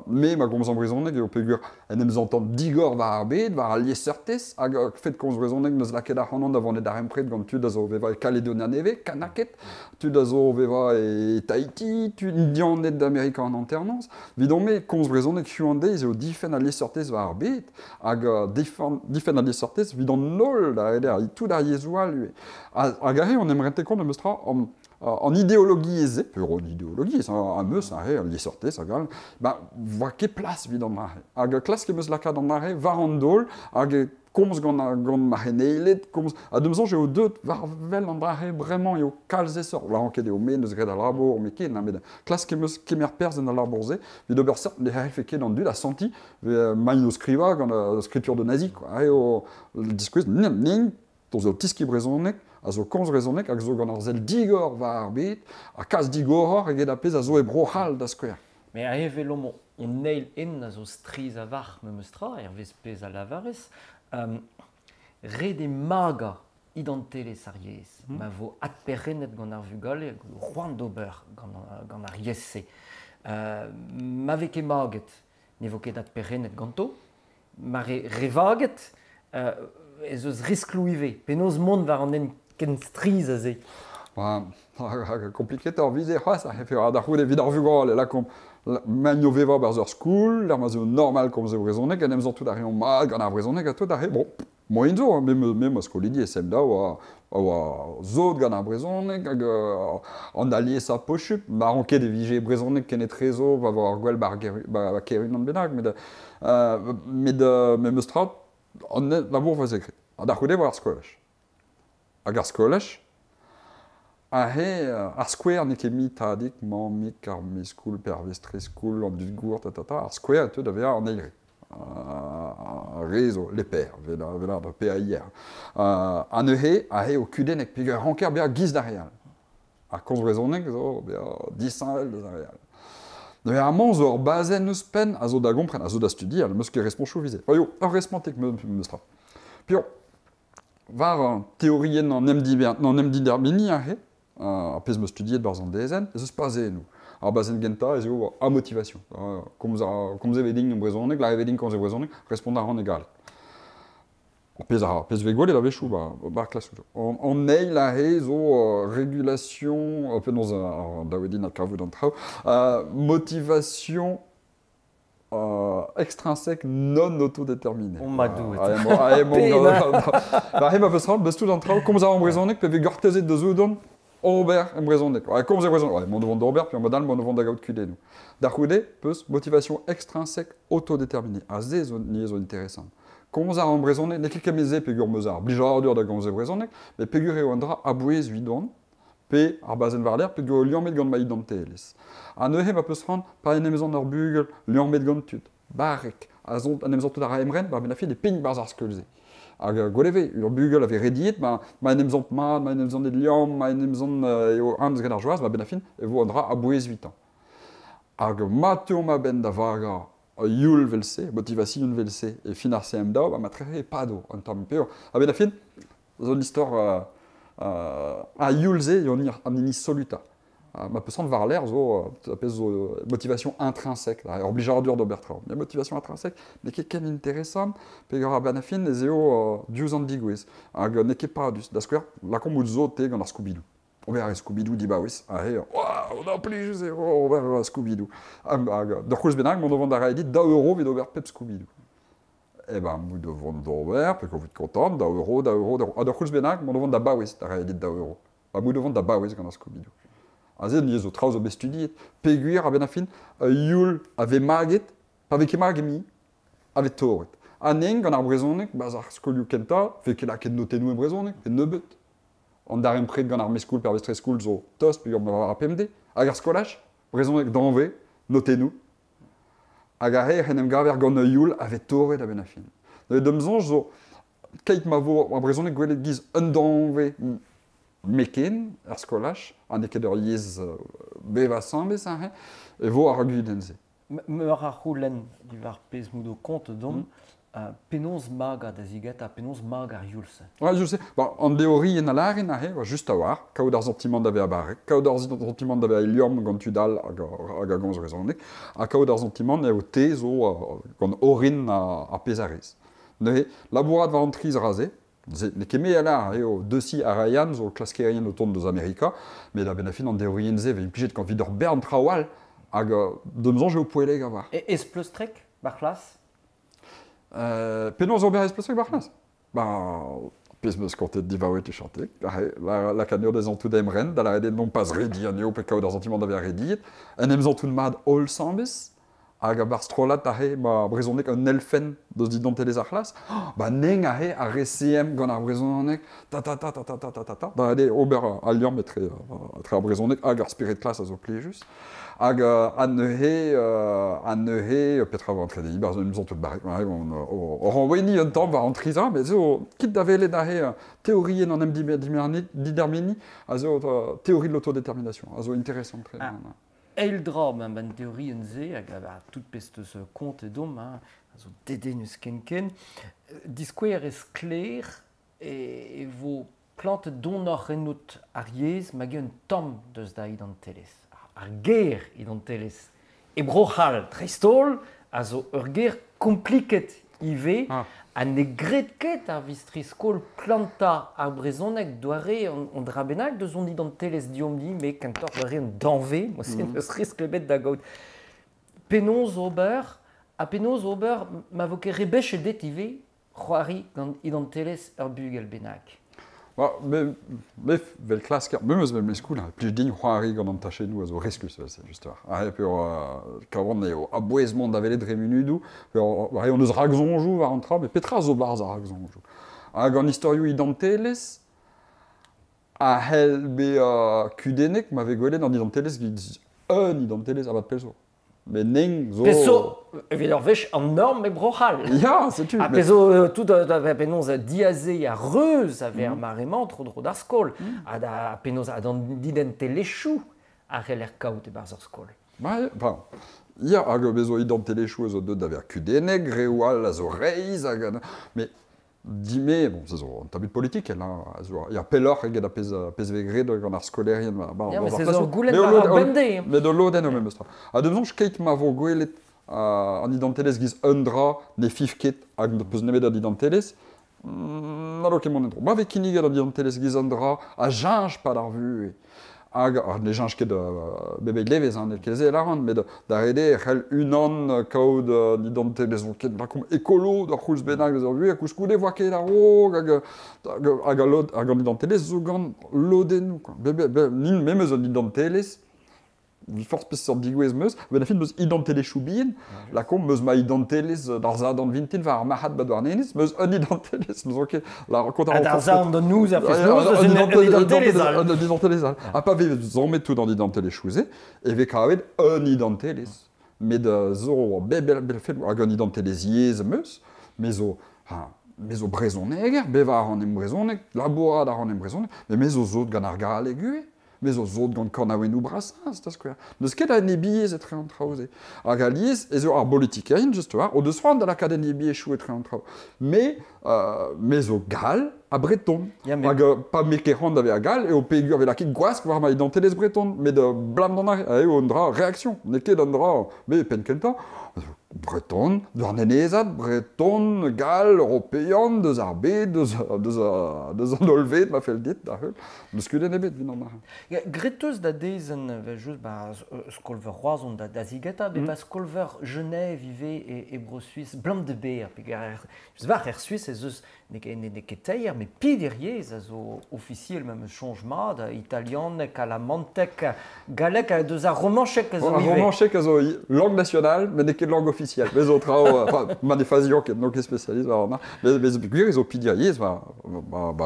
Mais ma gomz brezhoneg eo peogwir en em zantan digor war ar bet, war ar liesseurtez, hag fet gomz brezhoneg neus laket ar c'hanon da vanet ar empred gant tud a zo veva e Kaledonia neve, Kanaket, tud a zo veva e Tahiti, tud indianet d'Amerika an anternans. Vidon me, gomz brezhoneg chuandeiz eo difen a liesseurtez war ar bet, hag difen a liesseurtez vidon nol da eder, tud ar yezoual ue. Hag ahe, on emrente kont em eus tra, en idéologie eze, peur en idéologie, a meus a he, li sortez, a gal, va ket plas vid an mare. Hag klas ke meus lakad an mare, var an dol, hag komz gant mare neilet, komz... A demzon, eo deut var vel an mare bremañ eo kalz esor. La an ket eo men eus gred a labour, me ket, met klas ke meus kemer perz en a labour ze, vid ober sert le herre feket an dud a santi, mañ o skriva gant a skritur de nazi, quoi. Eo diskuez, ning, toz eo tiski brezhoneg, a zo komz brezhoneg, hag zo gant ar zel digor war ar bet, a kas digor eget apez a zo e brochal da skwer. Me a evelom on neil en a zo striz a var me meustra, vez pez a lavarez, re de maga idanteles ar yez, ma vo atperennet gant ar vugale, roan d'ober gant ar yezse. Ma veke maget, ne vo ket atperennet ganto, ma revaget, ez eus risklouive, penaos mont war an en ken striz a ze. Kompliket ar vize c'hoaz, a hefe ar d'ar vid ar vugale, la kom manio veva bar ur skoul, l'ar ma zo normal kom zo brezhoneg, en em zan tout ar reon mag gant ar brezhoneg, a tout ar re, bon, moin zo, me ma skolidi esem da oa zot gant ar brezhoneg, hag an aliez sa pochup, ma ranket e vije brezhoneg ken e trezo, va vo ar gwell bar kerun an bennak, me meus tra, an labour va zekret. Ar d'ar war ar skolech. Hag ar skolech, ar skouer ne ket mi tadik, mammik, ar meskoul, pervestre skoul, an dud gour, ar skouer e teud a vezañ an eire. Rezo, leper, velar da pe a hier. An ehe, o kudennek, pe ur ranker beha giz da real. Ar komz brezhoneg, zo, beha disanel da real. Ne ar zo ur bazen eus pen, a zo da gompren, a zo da studi, al meus ket responchou vize. Yo, ur respontek meus tra. Pio, var teorien an emdiderbini a he, a pez meus studiet bar zan dezen, ez eus pa ze nou. Ar bazen genta ez eo a motivation. Komz e veding en brezhoneg, la e veding komz e brezhoneg, respondar an egal. Pez vegol e la vechou bar klasou. On neil a he zo régulation, penaos da wedin al kavout an trao, motivation extrinsèque non autodéterminée. On m'a doué. Bah, ma peus ral, beus tout an trao, komz ar brezhoneg, pe ve gortezet de zoudon, ober en brezhoneg. Komz e brezhoneg, mon devant d'ober, puis en modal, mon devant da gaout kude nou. D'ar koude, peus motivation extrinsèque autodéterminée. A ze zo ni zo interessant. Komz ar brezhoneg, ne ket kameze pegur meus ar blijar dur da gomz e brezhoneg, mais pegur eo an dra a bouez vidon, pe ar bazen war l'air, pegur liammet gant ma idanteles. An ehe ma peus ran, pa en emezan ur bugel, liammet gant tud, barek, an emezan tout ar emren, ba ben a fi de ping barz ar skeulze. Hag goleve, ur bugel ave rediet, ma en emezan mad, ma en emezan de liam, ma en emezan eo amz gant ar joaz, ba ben a fin, e vo an dra a bouez 8 ans. Hag mateo ma ben da vaga, youl velse, motivation velse, e fin ar CM da, ba ma tre pado, an tam peo. A ben a fin, zon istor a youlze, yon an ini soluta. Ma peus var l'air zo, zo motivation intrinsèque, ur blijardur d'obertrao. Mais motivation intrinsèque, ne ket ken interessant, pegar a ben a fin ez eo diouz an digouez. Hag ne ket pa dus, da skwer, lakom mout zo te gant ar Scooby-Doo. Ober ar Scooby-Doo di ba wez, a he, waouh, on a plij eo, ober ar Scooby-Doo. Hag, d'ar koulz bennak, mon devant da raedit, da euro vid ober pep Scooby-Doo. Eh ben, mou devant d'ober, pe kovit kontant, da euro. A d'ar koulz bennak, mon devant da ba wez, da raedit da euro. A mou devant da ba wez gant ar Scooby-Doo. A zed liez o traoz o bestudiet, peguir a ben a fin, youl ave maget, pa veke mag mi, ave torret. An eng gant ar brezhoneg, baz ar skolioù kenta, veke la ket notenou e brezhoneg, e nebeut. An dar empred gant ar meskoul, pervestre skoul zo tost, pegur ma war a PMD. Hag ar skolach, brezhoneg danve, notenou. Hag ar re, c'hen em gaver gant youl ave torret a ben a fin. Ne demzonj zo, keit ma vo ar brezhoneg gwelet giz un danve, meken, ar skolach, an eket ur yez beva sambez a he, e vo ar gudenze. Meur ar c'houlenn, di var pez mout o kont dom, Penaos mag a da zigata, penaos mag ar yulse. Ouais, je sais. Bon, en théorie, il y en a là, juste à voir. Quand on a sentiment d'avoir barré, quand on a sentiment d'avoir liom, quand tu dal, à gagons raisonné, à quand on a sentiment d'avoir thèse ou quand orin à pesaris. La bourrade va entrer rasée. Les kémés là, au dessus à Ryan, au classe rien autour des Américains, mais la bénéfice en théorie, il y a une pigée de quand vidor bern trawal, à de nous j'ai au poêlé à voir. Et est-ce plus trek, par classe? Penaos ober esplosek bar classe. Pis meus kontet divaouet e chantek. La caneur des antou d'emren, da la rede non pas redi an eo pekao d'ar sentiment d'aver redit. En em zantou mad all sambes, hag a bar strolat a he, ma brezonek un elfen deus didonte les ar classe. Neng a he a resiem gant ar brezonek, ta. Da rede ober a liam etre ar brezonek hag ar spiret classe a zo plejus. Hag an he, petra va entrer des bar nous ont tout barré. On renvoie un temps va rentrer ça, mais zo kit d'avele da he théorie en em didermeni, a zo théorie de l'autodétermination, a zo intéressant très bien. Eil dra, ben théorie en ze, hag a tout peste ce compte et dom, zo dedenus kenken, diskouer es kler, et vos plantes donor renut ariez, mag un tom deus da idanteles. Ar ger idanteles. E brochal tristol, a zo ur ger kompliket ive, a ne gret ket ar vistriskol planta ar brezonek doare on drabenak deus on idanteles diomdi, me kentor doare un danve, moi c'est eus risk lebet da gaout. Penaos ober, a penaos ober, ma voke rebech e det ive, c'hoari gant idanteles ur bugel benak. Mais vel klasker, meus vel meskoul, plus din c'hoari gant an tache nou a zo riskus, c'est juste war. A kavant eo a boezmont da velet remunudou, on eus ragzonjou war an tra, mais petra zo barz a ragzonjou. Hag an historiou idanteles, a hel be kudenek ma vegolet an idanteles giz un idanteles a bat pelzo. Mais neng zo... Peso, evidor vech an norm e brochal. Ya, c'est tu. A peso, tout a penons diaze a reuz a ver marement tro d'ar skol. A penons a dan didente lechou a reler kaout e barz ar skol. Ya, hag bezo idantelechou a zo deud da ver kudenek, grewal a zo reiz, mais dime, bon, c'est un tabut politique, là, il y a pelor et a pez gred gant ar skolerien. Mais c'est un goulet par bende. Mais de l'oden au même strat. A de je keit ma vo gwelet an idanteles giz un dra, ne fifket hag peus nemet an idanteles, na lo ket mon entro. Ma ve kinniget an idanteles giz un dra, a jinj pa d'ar vu. Hag, ne jinj ket bebe levez, ne keze laran, mais da rede c'hell unan kaout idanteles ket bakoum ekolo d'ar c'houlz bennak deus ar vu, a kouskoude voa ket ar rog, hag an idanteles zo gant lodennou. Nin memeus an idanteles, force pes sort digouez meus, ben a fin meus idantelechou bien, la kom meus ma idanteles d'ar zad an vintin va ar mahat ba doar nenez, meus un idanteles, meus oke, la konta an d'ar zad an nouz a fes nouz eus un idantelezal. Un idantelezal. A pa ve zomet tout an idantelechouze, e ve kavet un idanteles. Met de zo bel fet hag an idanteles yez meus, mais zo brezonek, bevar an em brezonek, labourad ar an em brezonek, mais zo zot gant ar gar legue. Mais aux autres gant kornaouenou brassens, das quoi. Neus ket a nebiez etre an traoze. Hag a liez, ez eo ar politikain, just war, o deus c'hoant da lakaat a nebiezhou etre an traoz. Mais o gal a breton. Hag pa mekeran d'ave a gal, eo pegur ave lakit gwask war ma idanteles breton, mais de blam d'an ar, eo an dra reaksyon. Ne ket an dra, me pen kentan, breton, d'ar nenezad, breton, gal, européan, deus ar bet, deus an olvet, ma fel dit, da heul. Deus kudet ebet, vin an ar. Greteus da dezen, just skolver roazon da zigata, bet skolver Genève ive e bro Suisse, blam de beer, just var Suisse ez eus ne ket teier, mais pideriez a zo officiel mem changement da italianek, alamantek, galek a deus ar romanchek a zo ive. Romanchek a zo langue nationale, mais ne ket langue officielle. Mais o trao, manefazio ket no ket spécialiste war an, mais gwir ez o pideriez va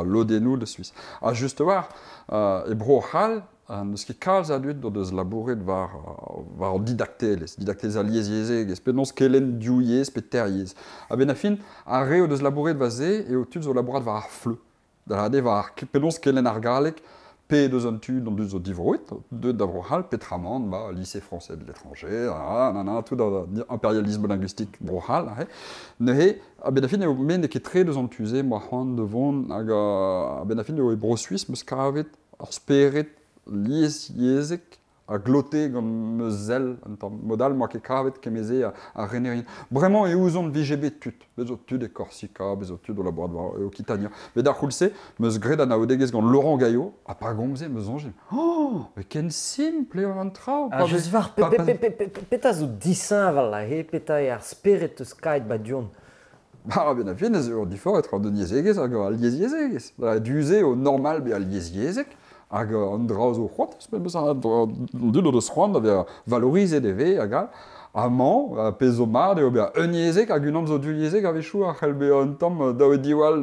lodenou de Suisse. A just war, e bro c'hall, neus ket kalz a duet deus labouret war didaktelez a liez-yezeg, ez penons kelen diou-yez pe ter-yez. A ben a fin, a re o deus labouret va ze, e o tud zo labourat war ar fleu. Da la de war penons kelen ar galek, P2 antud, dans deux divroit, deux d'avrohal, Petramand, lycée français de l'étranger, tout dans l'impérialisme linguistique brohal, ne benafin eo men ket tre deus an tuze, moi devant, benafin eo bro suisse, meus kavet, ar speret, lies yezek, a gloté gant me zel, modal, moi ket kavet kemeze a renerien. Vraiment, e ouzon VGB tut. Bezo tud e Corsica, bezo tud o laboratoire e Occitania. Bet ar c'houlse, meus gred an aodegez gant Laurent Gaillot, a pa gomze, meus onge. Oh, mais ken simple eo an trao. Just var, peta zo disin aval la he, peta e ar speret eus kaet ba dion. Ben a fin, ez eo difor etre an deniezegez hag al liezezegez. Duze o normal be al liezezeg, hag an draoz o c'hoant, eus an dud o deus c'hoant, da valorize deve, hag al, amant, pezo mard, eo be un liezeg, hag unan zo du liezeg a vechou, ar c'hell be an tamm daou e diwal,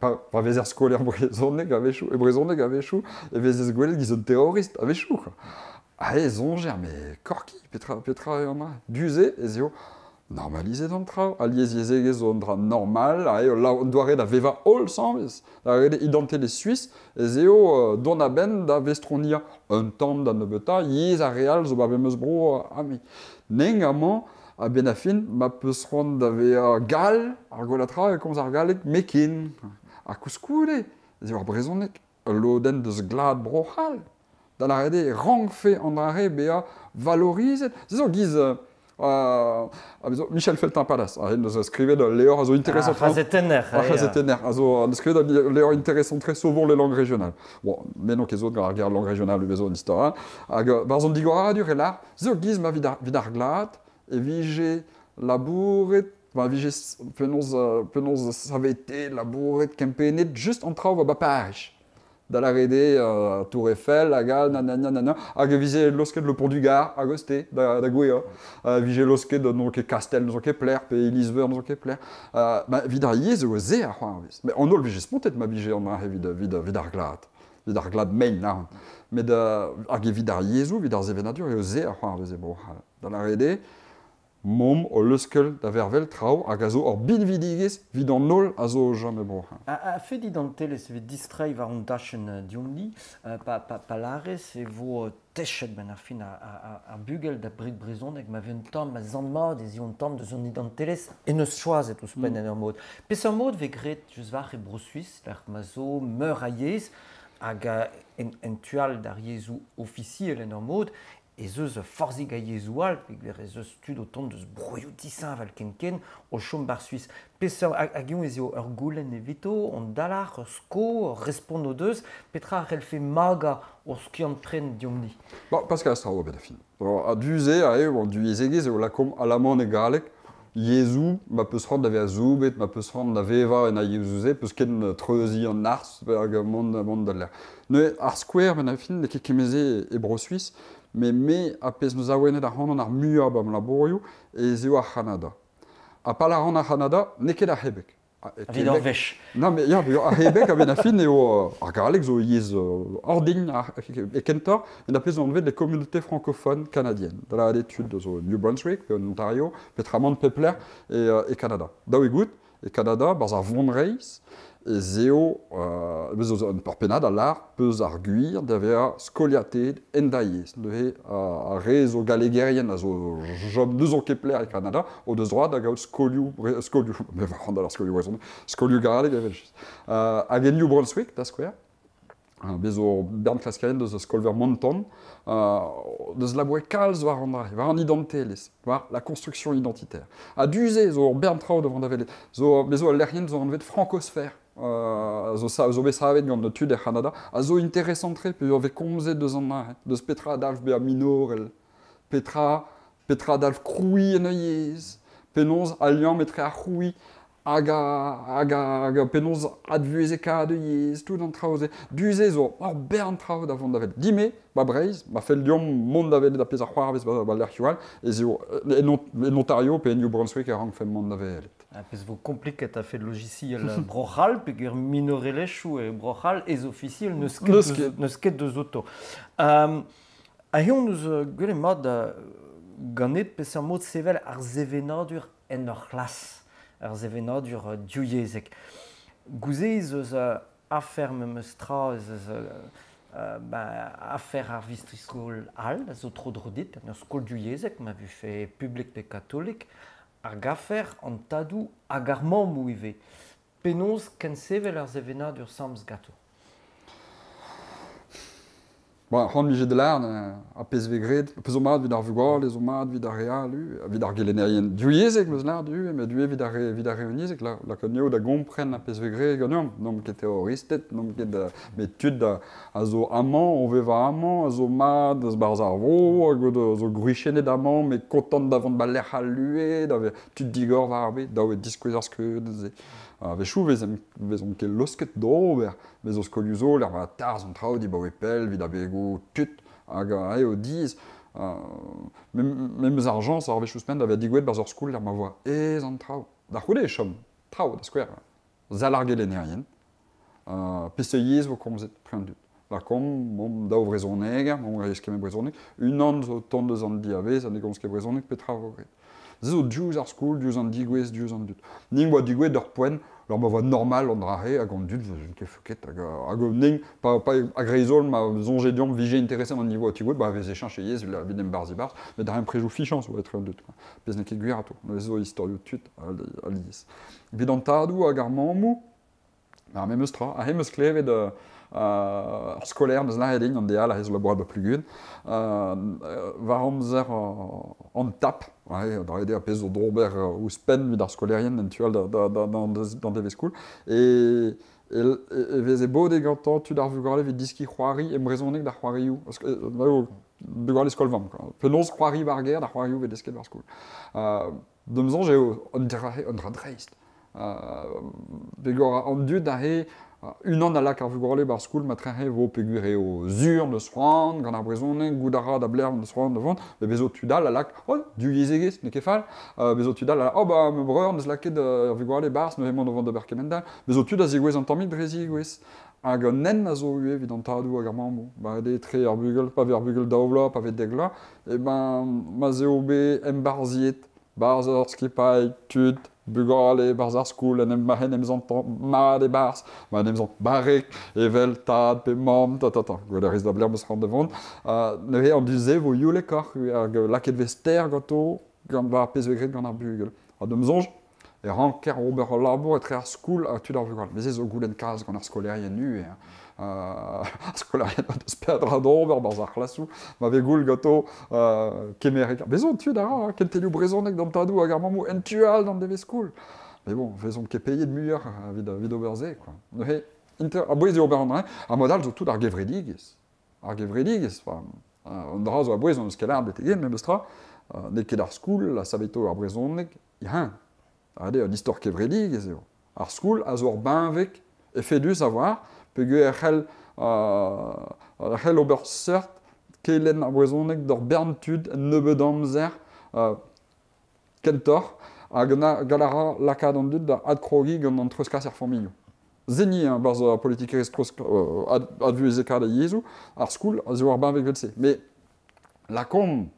pa vez er skoler brezhoneg a vechou, e brezhoneg a vechou, e vez ez gwelet giz un terrorist a vechou. Ah, ez onger, me korki, petra e an a. Duze, ez eo, normalisé dans le trao, a liezezegez zo an dra normal, la on doare da veva ol sanvez, da rede identité les Suisses, ez eo don a ben da vestronia un tamm da nebeta, yez a real zo ba bemeus bro ami. Neng amant, a ben a fin, ma peus ron da ve gal, ar golatra e komz ar galek mekin, a kouskoude, ez eo ar brezonek, loden deus glad bro hal, da la rede rang fe an dra bea valorizet, ze zo giz... Michel Feltin-Palas, il écrivait de Léor, also intéressant. Razetener. Also, écrivait de Léor intéressant très souvent les langues régionales. Bon, mais non, les autres, regarde langue régionale, les autres, histoire. Par exemple, digora du relar, zo giz ma vidar glad, et vige labouret, vige penons savete, labouret, kempenet, juste en trau va parish. Da la rede, Tour Eiffel, agal, nanana, hag vize losket le pont du Gard, agoste, da gwea, vize losket non ket Castel, non ket pler, pe Elisver, non ket pler, vidar yez eo ze a c'hoarvez. Mais on ol vize spontet ma vize an ar vidar glad main, là. Mais hag vidar yezou, vidar zevenadur, eo ze a c'hoarvez e bro. Da la rede, mom o leuskel da vervel trao hag a zo or bin vidigez vid an nol a zo jam e bro. A fait dit dans le télé, c'est distrait var on dachen diomni, pa lare, c'est vo techet ben ar fin a bugel da brit brezon eg ma ven tamm ma zanmad ez ion tamm de zon ni dans le télé et ne choaz et tous pen en mod. Pes an mod ve gret just var e bro suisse, l'ar ma zo meur a yez hag en tual d'ar yezou officiel en mod, et eus forzig a yezoual, peg ez eus tud o tont deus broioù disin val kenken o chom bar Suisse. Pesa hag ion ez eo ur goulenn evito, on dalar, ur sko, respond o deus, petra ar fe maga ur skiant tren diomni. Parce qu'à Strao, ben a fin. A duze a eo, du yezegez eo lakom alamant e galek, yezou, ma peus rand da ve a zoubet, ma peus rand da veva en a yezouze, peus ken treuzi an ars, hag mont da l'air. Ne ar square ben a fin, ne ket kemeze e bro Suisse, mais a pez neus awenet ar c'hanon ar muiañ am laborioù e zeo ar Canada. A pal ar an ar Canada, ne ket ar hebek. Vid ar vech. Non, mais ar hebek a ben a fin eo ar galek zo yez ordin e kentor, en a pez an vet les communautés francophones canadiennes. Da la d'étude zo New Brunswick, Ontario, Petramond, Pepler e Canada. Da oe gout, e Canada, barz ar vont reiz, e zeo, un porpenad a lar, peus ar guir, da vea skoliated en da yez. De a rez o galegerien, a zo job deus o kepler e Canada, o deus droit da gaout skoliou, me va rand ar skoliou galeg e velchis. Hag en New Brunswick, da square, bez o Bernd Klaskarien deus skolver monton, deus laboue kalz war an identitelez, war la construction identitaire. A duze zo Bernd Trao devant da velet, bez o lerien zo an vet francosphère, zo bet savet gant de tud e Canada, a zo interessantre, pe eo ve komzet deus an a, deus petra dalv be a minorel, petra dalv kroui en a yez, penonz alian metre a kroui, hag penonz advueze ka de yez, tout an traoze, duze zo, Bernd Trao davant da velet. Dime, ba breiz, ma fel diom mont da velet da pez ar c'hoarvez ba l'erkioual, e zeo, en Ontario pe en New Brunswick ar rang fe mont da velet. Pez vo kompliket a fait logiciel brochal, peogwir minorelechou e brochal ez officiel neus ket deus auto. A eon neus gwele mat ganet pez ar mod sevel ar zevenadur en ur c'hlas, ar zevenadur diouiezek. Gouzez eus afer meus tra, à faire à School Hall, zo trop drodit, en school du Yezek, m'a vu fait public de catholique, à gaffer en tadou à garmant mouivé. Penos kensevel leurs événements dur sams gâteau. Bon, han mije de l'art, a PSV gred, peus o mat vid ar vugol, ez o mat vid ar real, vid ar gelenerien duiezek meus l'art du, mais du vid ar reuniezek, la konio da gompren a PSV gred ganeom, nom ket teoristet, nom ket met tud a zo amant, on veva amant, a zo mat, a zo barz ar vo, a zo gruichenet amant, met kontant davant baler hal lue, da tud digor va arbe, da oe diskouez ar skeudet, Vechou vezon ket losket d'ober, bez o skoliuzo, l'er va tarz an traoù di baoe pel, vid a bego tut, hag a eo diz. Meus argent, ar vechou spen, da vez digouet barz ur skoul, l'er ma voa ez an traoù. Da c'houde e chom, traoù, da skwer. Zal ar gelenerien, peste yez vo komzet prendut. La kom, mom da o vrezoneger, mom reiz kemen brezonek, un an zo ton deus an di a vez, an e gomz ket brezonek petra vo gret. Zo diouz ar skoul, diouz an digouez, diouz an dut. Ning oa digouet d'ur poen, leur ma voix normal on drahe hag an dut, ket feuket hag ning, pa agreizol ma zonje diom vije interesant an niveau atigouet, ba vez echan cheyez, vid em barzi barz, met dar en prejou fichans oa etre an dut. Pez ne ket gwir ato, zo historio tut a liez. Vid an tadou hag ar mammou, ar memeus tra, a hemeus klevet ar skolaer neus la edin an deal a hez la boad ba plugun, var amzer an tap, da ede a pez o drober ou spen vid ar skolerien en tual dans DV School, e vez e bod e gantan tud ar vugale vid diski c'hoari em brezonek da c'hoarioù, vugale skol vam, penaos c'hoari war ger da c'hoarioù vet esket war skol. Demzon eo an dra dreist. Pegor an dut da he, un an a lak ar vugale bar skoul ma trehe vo pegur eo zur neus c'hoant, gant ar brezonek, goudara da bler neus c'hoant devant, bezo tudal a lak, du yezegez, ne ket fall, bezo tudal a lak, me breur neus laket ar vugale bars, ne vemont devant da berkemendal, bezo tud a zegouez an tammig dre zegouez. Hag an nen a zo ue vid an tadou hag ar mammou. Ba ede tre ar bugel, pa vet ar bugel daoula, pa vet degla, e ma zeo be em barziet, barz ar skipai, tud, bugale, barz ar skoul, en em mahen em zant mat e barz, ma en em zant barek, evel, tad, pe mam, ta. Gwed a riz da bler meus ran devant. Ne he an du zev o youle kar, hag laket vester gato, gant va ar PSV gret gant ar bugel. A dem zonj, e ran ker ober ar labour etre ar skoul a tud ar vugale. Bez ez o goulenn kaz gant ar skolerien nu, ar skolerien va deus perdra d'ober barz ar klasou, ma ve goul gato kemerek. Bezo tud a ken telioù brezonek d'an tadou hag ar mammou en tual d'an DV School. Mais bon, vezon ket payet muioc'h vid oberze, quoi. Ne a bouez eo ober an dra, a modal zo tout ar gevredigez. Ar gevredigez, an dra zo a bouez an eus ket ar bet egen, memes tra, ne ket ar skoul, la saveto ar brezonek, ya ade an istor kevredigez eo. Ar skoul a zo ar benvek e fedu savoir, pegue er c'hell ober seurt kelen ar brezonek d'or berntud en nebeud amzer kentor, a galara lakad an dut da ad krogi gant an treuskas ar familioù. Zeni, barz a politikerez ad vuezekad a yezou, ar skoul a zo ar benvek velse. Me la kom,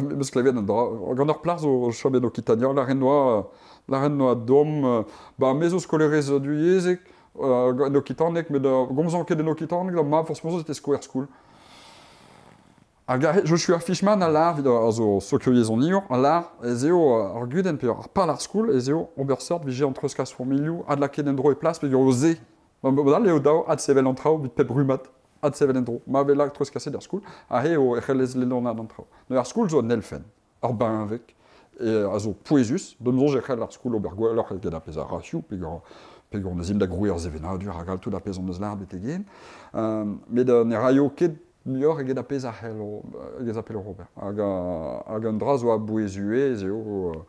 meus klevet an dra, gant ur plar zo chobet o kitania, la ren noa dom, me zo skolerez du yezek, no kitanek, met gomzan ket no kitanek, da ma forcément zet esko er skoul. Je suis ar fichman a lar, vid a zo sokioyezon iur, a lar, ez eo ar guden pe ar pal ar skoul, ez eo ober seurt vije an treuskas formilioù, ad laket en dro e plas, pe eo ze. Bodal eo dao ad sevel an traoù, vid pep rumat, ad sevel en dro. Ma ve lak treuskaset ar skoul, a he eo ec'hellez lennonad an traoù. Ne ar skoul zo an elfen, ar benvek, e a zo pouezus, demzon ec'hell ar skoul ober gwelloc'h eget a pez ar ratioù, pegor ne zim da grouier zevenadur hag al tout da pez an eus lar bet egen. Met ne raio ket muioc'h eget a pez a c'hell eget a pel Robert. Hag an dra zo a bouezue, ez eo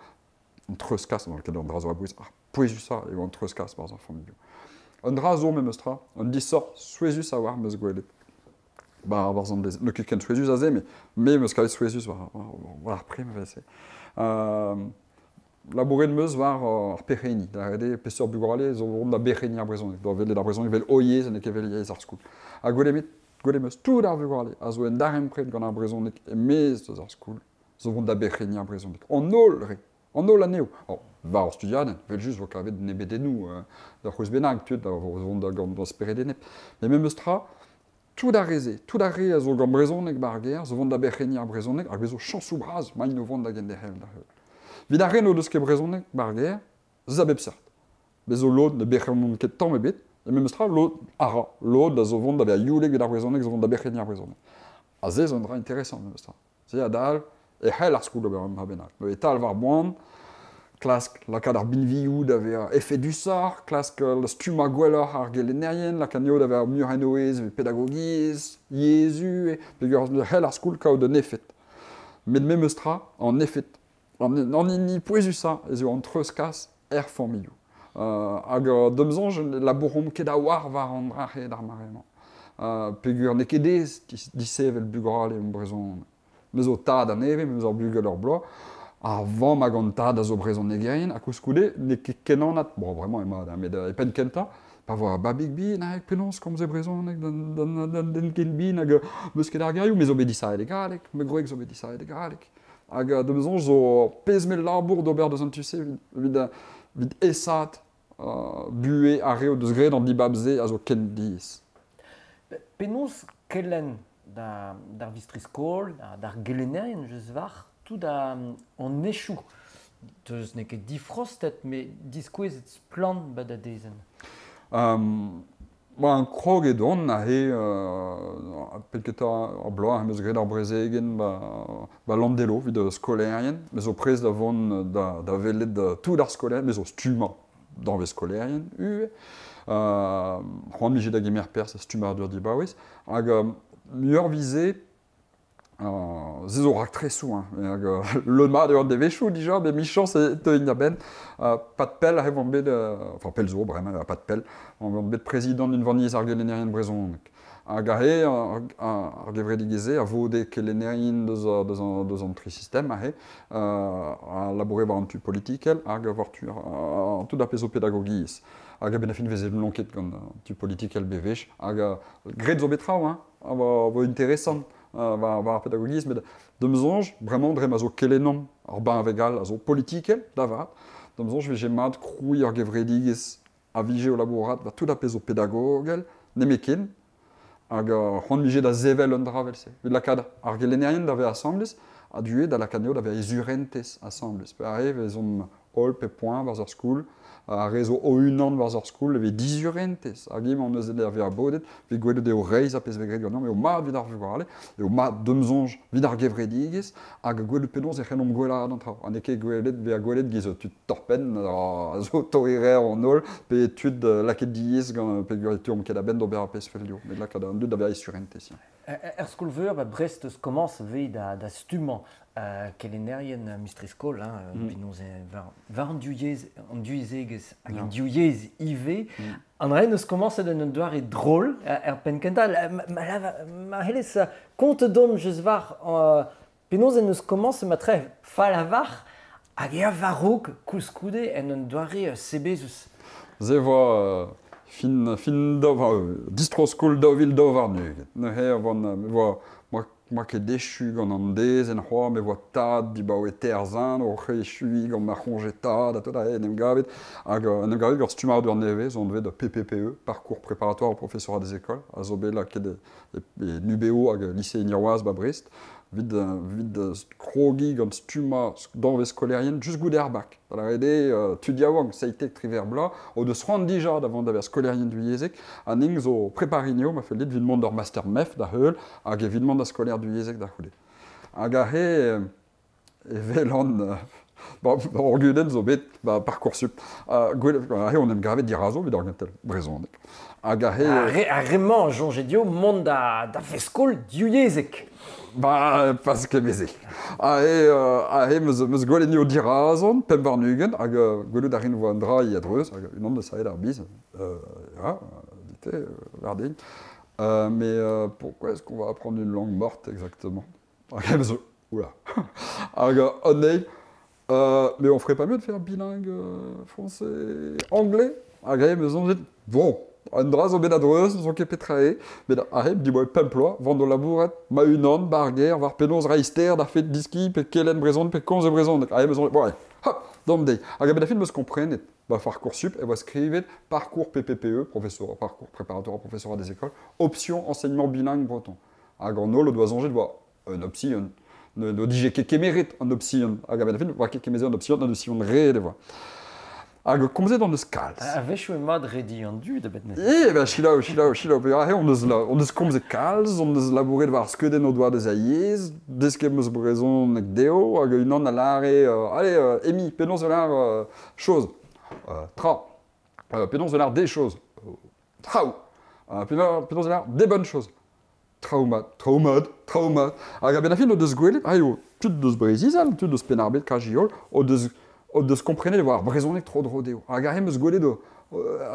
an treuskas, an dra zo a bouez, ar pouezusa eo an treuskas barz ar familioù. An dra zo memes tra, an disor souezus a war meus gwelet. Barz an dez, ne ket ken souezus a ze, me meus kavet souezus war ar prim vese. Labouret meus war ar pec'heni, da ede peseur bugale zo vont da bec'heni ar brezonek, da vele da brezonek vel oiez en eke vel yez ar skoul. A gwelet meus tout ar vugale, a zo en darem pret gant ar brezonek e mez deus ar skoul, zo vont da bec'heni ar brezonek. An En no l'année. Oh, va au studiaden, vel juste vos kavet ne bedenu, da c'hous benag, tu da vont da gant spere denep. Mais même stra, tout da reze a zo gant brezonek barger, zo vont da bercheni ar brezonek, ar bezo chansou braz, ma ino vont da gen de hel da heul. Vid ar reno deus ket brezonek barger, za bep sart. Bezo lod ne berchenon ket tamm ebet, et même stra, lod ara, lod da zo vont da ver youlek vid ar brezonek, zo vont da bercheni ar brezonek. A ze zo dra intéressant, même stra. Ze a dal, e hel ar skoul ober ha benag. E tal var boan, klask lakad ar binvioù d'aver effet du sort, klask la stuma gwellor ar gelenerien, la kanyo d'aver murenoez ve pédagogiz, Jésus, et pegur hel ar skoul kao d'un effet. Met même eustra, en effet. En ni poezusa, ez eo an treuz kas formilou. Hag demzonj labourom ket a war var an drache d'ar marement. Pegur ne kedez dise vel bugral e brezon. Mezo tad an eve, mezo bugel ur bloaz, avant ma ganta da zo brezon egerien, a kouskoude, ne ket kenanat, bon, vraiment, emad, mais e pen kenta, pa voir babig bi, na ek penons kom ze brezon, den ken bi, hag meus ket ar geriou, me zo bedisa e galek, me groek zo bedisa e galek. Hag demzon zo pezmel labour d'ober deus an tusse, vid esat, bue a reo deus gret an dibabze a zo ken diz. Penons kellen d'ar vistriskol, d'ar gelenerien, jeus var, tout en échou. Deus ne ket difrostet, mais diskouez et plant bad a dezen. An krog edon, a he, pelket ar bloaz, meus gret ar brezegen, landelo, vid skolerien, meus o prez da vont da velet tout ar skolerien, meus o stuma d'an vez skolerien, c'hoant mijet da gemer pers a stuma dur dibawez, hag muur vize, ze zo rak tresou, le mat eo an devechou dija, bet michans e teuin da ben, pat pel a hevon bet, enfin pel zo, bremañ, pat pel, an bet prezident d'un vaniez ar gelenerien brezon. Hag a he, ar gevredigeze, a vode gelenerien deus an tri-sistem, a he, a laboure war an tu politikel, hag a war tu an tout da pezo pedagogiz. Hag a ben a fin veze lonket gant tu politikel bevech, hag a gret zo betraoù, a vo interessant. War pédagogisme, mais de mezonj, vraiment, dre ma zo kelenom, ar ban avegal, a zo politikel, da vat, de mezonj, veze mat krouy ar gevredigez a vije o labourat, va tout da pezo pédagogel, nemekin, hag c'hoant mijet da zevel un dravel se. Vid lakad ar gelenerien da ve assemblez, a due da lakaneo da ve ezurentez assemblez. Pe are, vezom ol pe poin var ar skoul, a rezo o unan war ar skoul, ve dizurentez. Hag im an eus eder ve a bodet, ve gwelet eo reiz a pez vegret gant, me o mat vid ar vugarale, e o mat demzonj vid ar gevredigez, hag gwelet penons e c'henom gwelad an trao. An eke gwelet ve a gwelet giz tud torpen, a zo toerer an ol, pe tud laket diez gant pe gwelet tuom ket a ben d'ober a pez felio. Met lakad an dud da ve a ezurentez. Er skoul veur, Brest eus komans ve da stuman kelenerien mistriskol, penons var an duizegez hag an duiez ive, an ren eus komans an doare drôle pen kenta, ma helez kont dom jeus var, penons en eus komans ma tre fall a var, hag ea varouk kouskoude en an doare sebezus. Ze vo fin distro-skol dovil dovar nuget. Ne he vo moi ket dechu gant an dez en c'hoar, me vo tad dibao e terzan, o c'hechui gant ma c'honje tad, a to da en em gavet, hag en em gavet gant stumar dur neve, zo an dve da PPPE, parcours préparatoire au professorat des écoles, a zo bet la ket e nubeo hag lycée Niroise ba Brest, vid krogi gant stuma d'an vez skolerien just goude ar bak. Da la rede tudiaouang seitek triver bla, o deus c'hoant dija davant da ver skolerien du yezek, an ing zo preparinio, ma fel dit vid mont d'ar master mef da heul, hag e vid mont da skoler du yezek da c'houde. Hag a he vel an... Or gudet zo bet Parcoursup. He on em gavet dirazo vid ar gentel brezon. Hag a he... A remant, jonge dio, mont da feskol diouiezek. Pas ket bezek. A he meus gwelenio dirazon, pem war nugen, hag gwelet ar vo an dra iadreuz, hag unan de saet ar biz. Dite, verdeigne. Mais pourquoi est-ce qu'on va apprendre une langue morte exactement? Hag meus... Oula. Hag annei... mais on ferait pas mieux de faire bilingue français-anglais? Hag meus on dit, bon, un dra zo bet adreus, zo ket petrae, bet aheb, di boe pemploa, vando labouret, ma unan, barger, var penaos reister, da fet diski, pe kelen brezon, pe konz e brezon, aheb, zo, bon, hop, dom dei. Hag a bet a fin meus komprenet, ba Parcoursup, e voa skrivet parcours PPPE, professeur, parcours préparatoire professeur des écoles, option enseignement bilingue breton. Hag an ol, o doa zonjet, boa, un option, no dije ket kemerit an option, hag a bet a fin, boa ket kemeze an option re, de voa. Hag komzet an eus kalz. A vechou e mad redi an du da bet net. Ben, chilao, on eus komzet kalz, on eus labouret war skeudenn o doa deus a yez, desket meus brezon nek deo, hag unan a lare, allez, Emi, penaos a lar chose, tra, penaos a lar des choses, trao, penaos a lar des bonnes choses. Traumat. Hag a ben a fin o deus gwelet, aio, tud deus brezizal, tud deus penarbet kajiol, o deus komprenet war brezonek tro dro deo. Hag a hem eus gwelet o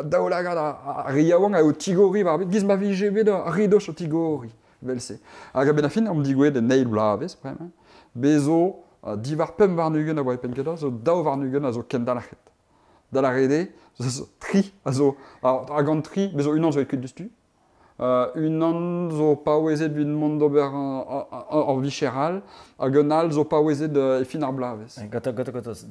daolagad a riaouan a o tigori war bet, giz ma vije bet a ridoch o tigori, velse. Hag a ben a fin am digwelet neil blavez, premen, bezo divar pem varnugen a boa penketa, zo dao varnugen a zo ken dalachet. Dalachet, zo tri, a zo, hag an tri, bezo unan zo ekut deus tu, unan zo pa oezet vin mont d'ober an vicheral, hag un al zo pa oezet e fin ar blavez. Gata,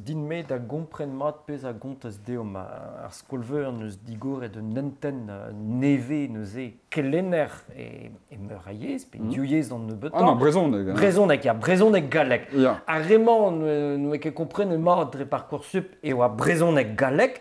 din me da gompren mat pez a gontez deom ar skolveur neus digoret de nenten neve neus e kelenner e meur a yez, pe diou an ne betan. Ah non, brezonek. Brezonek, ya, brezonek galek. Ya. A remant nou e ket komprene mat dre Parcoursup e oa brezonek galek,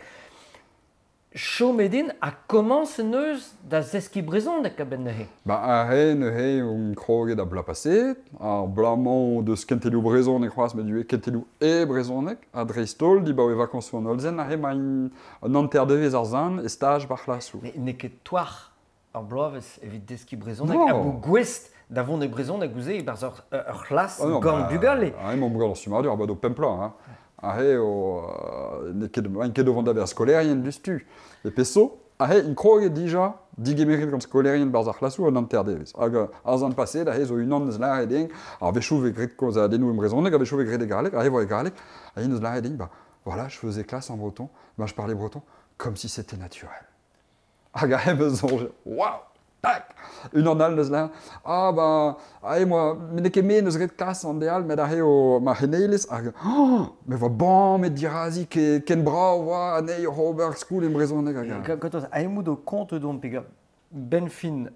chomedin a komanse neus da zeski brezonek a ben nehe. Ba a he on kroget a bla paset, ar blamant deus kentelioù brezonek c'hoaz met du kentelioù e brezonek, a dreistol, di ba oe vakansoù an olzen, a he ma un anterdevez ar zan e stage bar klasou. Ne ket toar ar bloavezh evit deski brezonek, No. a bou gwest da vont e brezonek gouze e barz ur c'hlas gant bugale. A he mont brel an sumadur, ba do pempla, hein. A he ne ket o vant da ver skolerien dus tu. E peso, a he in kroget dija, digemerit gant skolerien barz ar klasou an anterdevez. Hag ar zan paset, a he zo unan neus lar edeng, ar vechou ve gret koz a denou brezonek, a vechou ve gret e galek, a he voa e galek, a he neus lar edeng, bah, voilà, je faisais classe en breton, bah, je parlais breton comme si c'était naturel. Hag a he beus zonjet, waouh, tac, unan al neus lar, bah, a he moa, me ne ket me neus gret klass an deal, met a he o ma heneilis, hag, me voa ban, met dirazi, ken bra, oa, anei Robert School en brezonek, hag. Gantoz, a emmoù do kont don pega ben fin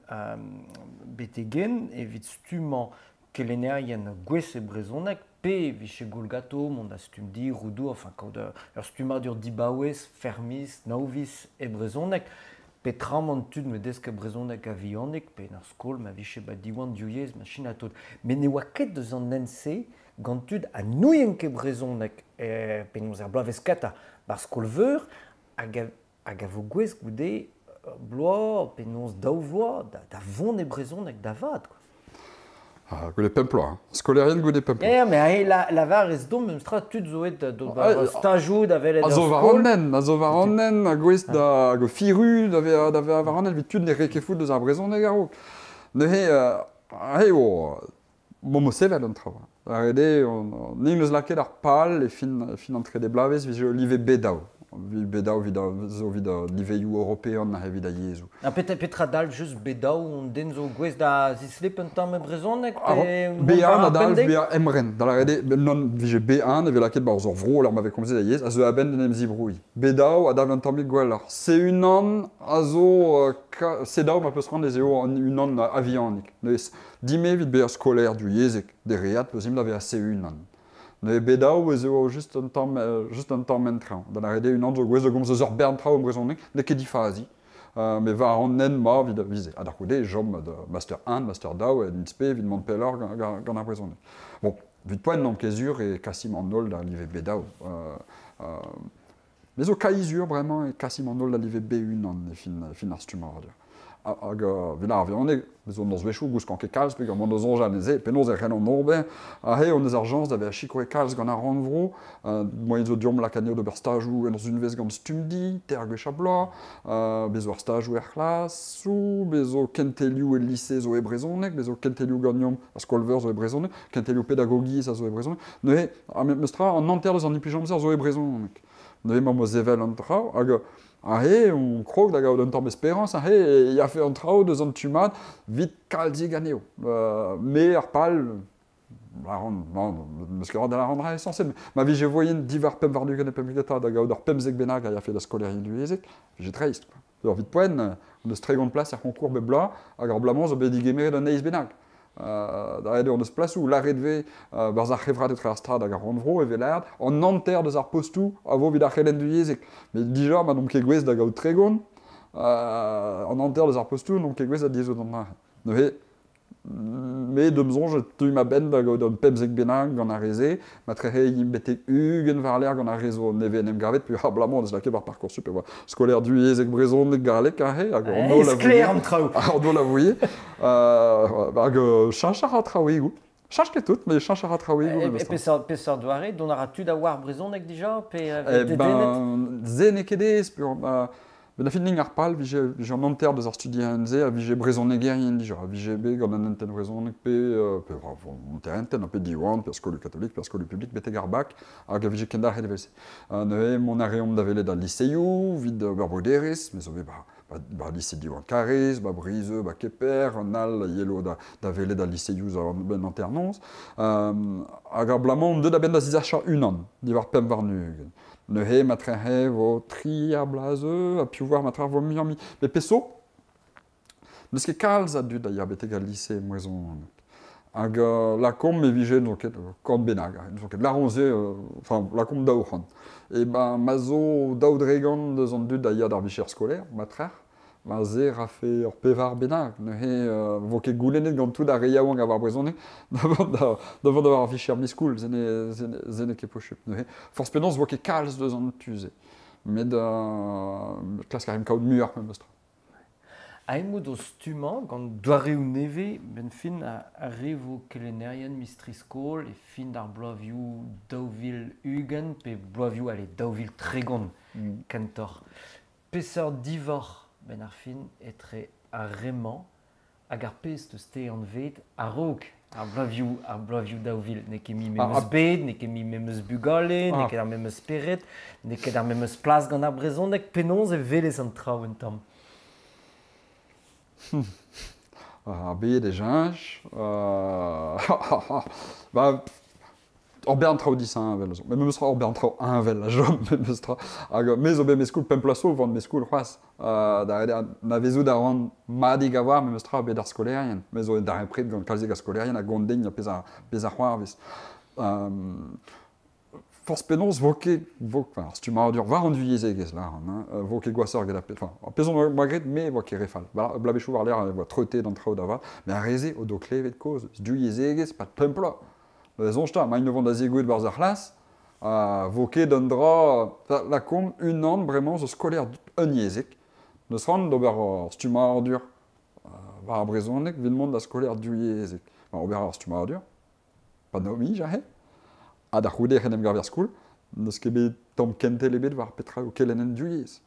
betegen evit stumant kelennerien gwez e brezonek pe viche golgato, mont da stum di, roudou, enfin, kaout ur stumadur dibaouez, fermis, naouvis e brezonek, pe tramant tud me desk e brezonek a vionek, pe nar skol ma viche ba diwan dioyez, ma china tot. Men ne oa ket deus an nense gant tud a nouien ke brezonek pe noz er blavez kata bar skolveur hag a vo gwez goude bloa pe noz daou vloa da vont e brezonek da vat. Ah, goude pempla, hein. Skolerien goude pempla. Ya, me a he la var ez dom meus tra tud zo et stajou da velet A ur zo skol. varonnen, a gwez da go firu, da ve a varonnen vit tud ne rekefout deus ar brezonek a ro. Ne he, a he o, mo sevel an traoù. Ar ede, ne meus laket ar pal e fin antre de blavez vije olive bedao. Bedao zo vid liveioù european a he vid a yezou. A petra dal just bedaou on den zo gwez da zislip un tamm e brezonek B1 a dalv B1 emren. Da la rede, non vije B1 e ve laket bar zo vro, lar m'ave komzet a yez, a zo aben den em zibroui. Bedao a dav un tamm e gweller. Se unan a zo, sedao ma peus rand ez eo unan avianik. Dime vid beer skoler du yezek, de reat, peus im da ve a se unan. Ne bedao ez eo just un tamm mentran. Da la rede unan zo gwez zo gomz eus ur bern trao brezonek, ne ket difazi. Me va an nen ma vid vize. Ad ar koude, jom de Master 1, Master DAO, et NITSP, vid mont peller gant ar brezonek. Bon, vid poen nan kezur e kasim an nol da live bedao. Me zo kaizur bremañ e kasim an nol da live B1 an e fin ar stumar. Hag vilar avionek, bezo noz vechou gous kanket kalz, pe gant noz onjal neze, pe noz ren an orben, a he on eus ar jans da ve a chikoe kalz gant ar ran vro, moien zo diom lakaneo d'ober stajou en un vez gant stumdi, ter gwech a bla, bezo ar stajou er klasou, bezo kentelioù e lise zo e brezonek, bezo kentelioù gagnom ar skolveur zo e brezonek, kentelioù pedagogiz a zo e brezonek, ne he, meus tra an anter deus an implijamzer zo e brezonek. neuve mam o zevel an trao, hag on krog da gaout un tamm espérance, il a fait un trao deus an tumad, vit kalzig aneo. Me ar pal, meus ket da la randra essentiel. Ma vi je voyen divar pem vardugen e pem geta da gaout ar pemzek bennak a fait da skolerien du ezek, j'ai treist. Vit poen, on eus tregont plas ar konkour be bla, hag ar blamons o bet digemeret an eiz bennak. Da edo an eus plasou, la redve, barz ar c'hevrat etre ar strad hag ar ronvro e velard, an nanter deus ar postou a vo vid ar c'helen du ezek. Mais dija, ma n'om ket gwez da gaout tregont, an nanter deus ar postou, n'om ket gwez a diezo d'an mar. Neuve, me deumzon, je tue ma ben da gaout an pemzek bennak gant ar reze, ma trehe yim betek ugen var l'air gant ar rezo neve en em gavet, puis blamont deus lake bar Parcoursup, skoler du ezek brezon galek a he, hag an do la vouye, hag chanchar a traoigou. Chanch ket tout, mais chanchar a traoigou. Et pesar doare, don a tu da war brezonek dija, zen e kedez, ben a fin ning ar pal, vi j'ai an anter deus ar studienze, a vi j'ai brezonek gerien dija, vi j'ai be gant an enten brezonek an terenten, a pe diwan, per skolu katolik, per skolu publik, betek ar bak, hag a vi j'ai kendar het evelse. Neuve, mon a reom da velet al liseioù, vid ur broderez, mais ove ba lycée diwan karez, ba brise, ba keper, an al yelo da velet al liseioù ben anternons, hag ar blamont deud a ben da zizarcha unan, divar pem varnugen. Neuve, ma trehe vo tri ar blaze, a piou war ma trehe vo mi. Me peso, neus ket kalz a dud a ya betek al lycée moezon. Hag la kom me vije donc kort benag, donc la ronze, enfin la kom daou c'hant. Et ben ma zo daou dregan deus an dud a ya d'ar vicher skoler, ma trehe, ma ze rafe ur pevar benag. Neuve, vo ket goulennet gant tout da reiaouang a war brezonek, davant da war ar vicher miskoul, zene ket pochup. Neuve, force penons vo ket kalz deus an tuze. Met klas karim kaout muar me mostra. Aimout o stuman, gant doare ou neve, ben fin a revo kelennerien mistriskol, e fin d'ar bloavioù daouvil ugen, pe bloavioù ale daouvil tregont kentor. Peseur divor ben ar fin etre a reman, hag ar pez te ste an vet a rog ar bloavioù daouvil. Ne ket mi memeus bed, ne ket mi memeus bugale, ne ket ar memeus peret, ne ket ar memeus plas gant ar brezonek, penons e velez an trao un tamm. Ar bet e jinch, or bern trao disan un vel, mais meus tra or bern trao un vel a jom, meus tra, hag mez o bet mes skoul pem plaso vant mes skoul c'hoaz, na vezou da ran madig a war, meus tra bet ar skolerien, mez o da repret gant kalzeg ar skolerien a gondeigne a pez ar c'hoarvez. Force penons vo ket, stumadur war an du yezegez la, vo ket gwasor gant a pez, pezon magret, me vo ket refal. Blabechou war l'air vo treuté d'an trao da var, mais a reze o do klevet koz, du yezegez, pat pempla. Zonsta, ma ne vont da zegouet barz ar c'hlas, vo ket d'an dra, la kom, un an bremañ zo skoler un yezek, neus ran d'ober stumadur war ar brezonek, vilmont da skoler du yezek. Ober ar stumadur, pa naomi, jahe, a da c'houde c'henem gar ver skoul, neus ket bet tamm kentel ebet war petra o kelenen du yez.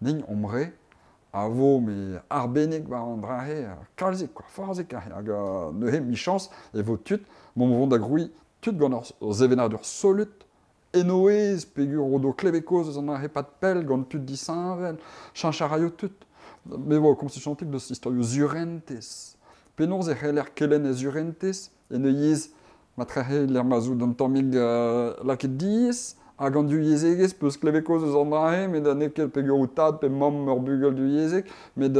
Ning omre, a vo me arbenig war an drahe, kalzik, forzek, hag neuhe mi chans, e vo tut, mon vont da groui tut gant ur zevenadur solut, enoez, pegur o do klevekoz eus an ar pat pel, gant tut disanvel, chancharaio tut. Me vo, kom se chantik deus historio zurentez. Penons e c'heller kelen e zurentez, e ne yez, ma trehe l'er mazou d'an tammig laket diez, hag an du yezegez peus klevekoz eus an drahe, met da nekel pegur o tad, pe mam ur bugel du yezeg, met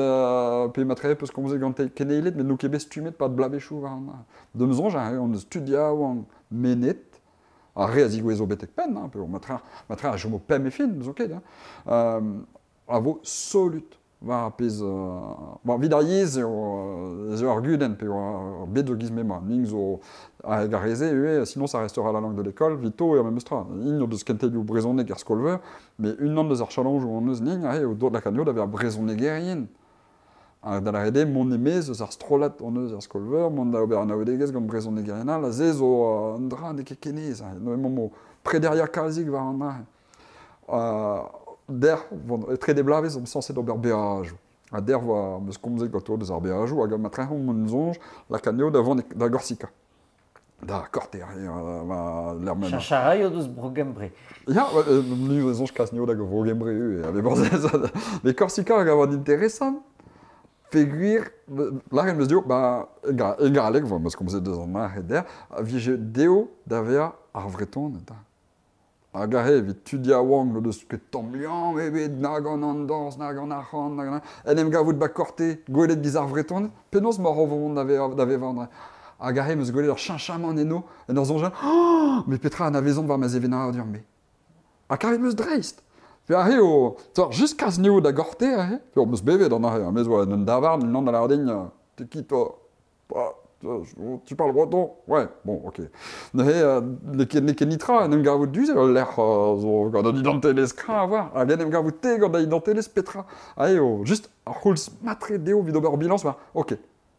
pe ma trehe peus komze gant keneilet, met nou ket bez tumet pat blabechou war an drahe. Deumzon, on eus studiaou an menet, a re a zigouez o betek pen, ma trehe a jom o pem e fin, zo ket, a vo solut. Va pez vid ar yez zo ar guden pe bet zo gizme ma ning zo a gareze sinon ça restera la langue de l'école vito et même stra in de skentelio brezonek ar skolver mais une an de ar challenge on eus ning o do la canio d'avoir brezonek gerien da la rede mon emez ar strolat on eus ar skolver mon da ober naodegez gant brezonek gerien la ze zo un dra de kekenez no mo prederia kalzik va an der etre de blavez om sanset ober beajou. A der va meus komzet gato deus ar beajou hag ma trehe mon zonj la canio da gorsica. Da korte, l'air même. Chacharai o deus brogembre. Ja, livraison je casse da go gembreu, mais bon, mais Corsica a gavan intéressant. Figuir, là, il me dit, bah, égal, parce qu'on faisait 2 ans mar et der, viege deo d'avea arvreton, Agare, vit tudia wang, de ce que tombian, et nagon en danse, nagon achon, nagon. Enem gavout ba korte, goelet bizarre vreton, penos mor ovon d'ave vendre. Agare, meus goelet leur chanchaman eno, et dans un oh, mais Petra an avezon var ma zevena a dur, mais. A karet meus dreist. Pe a o, jusqu'à ce niveau da gorte, pe o meus bevet an a mais oa, n'en davar, n'en da lardin, te kito. Tu parles breton? Ouais, bon, ok. Neke nitra, nem gavout duz, l'air, gant an idante les kra a voir. A nem gavout te gant an idante les Petra. Juste, ar c'houlz matre deo vid ober bilans, ok.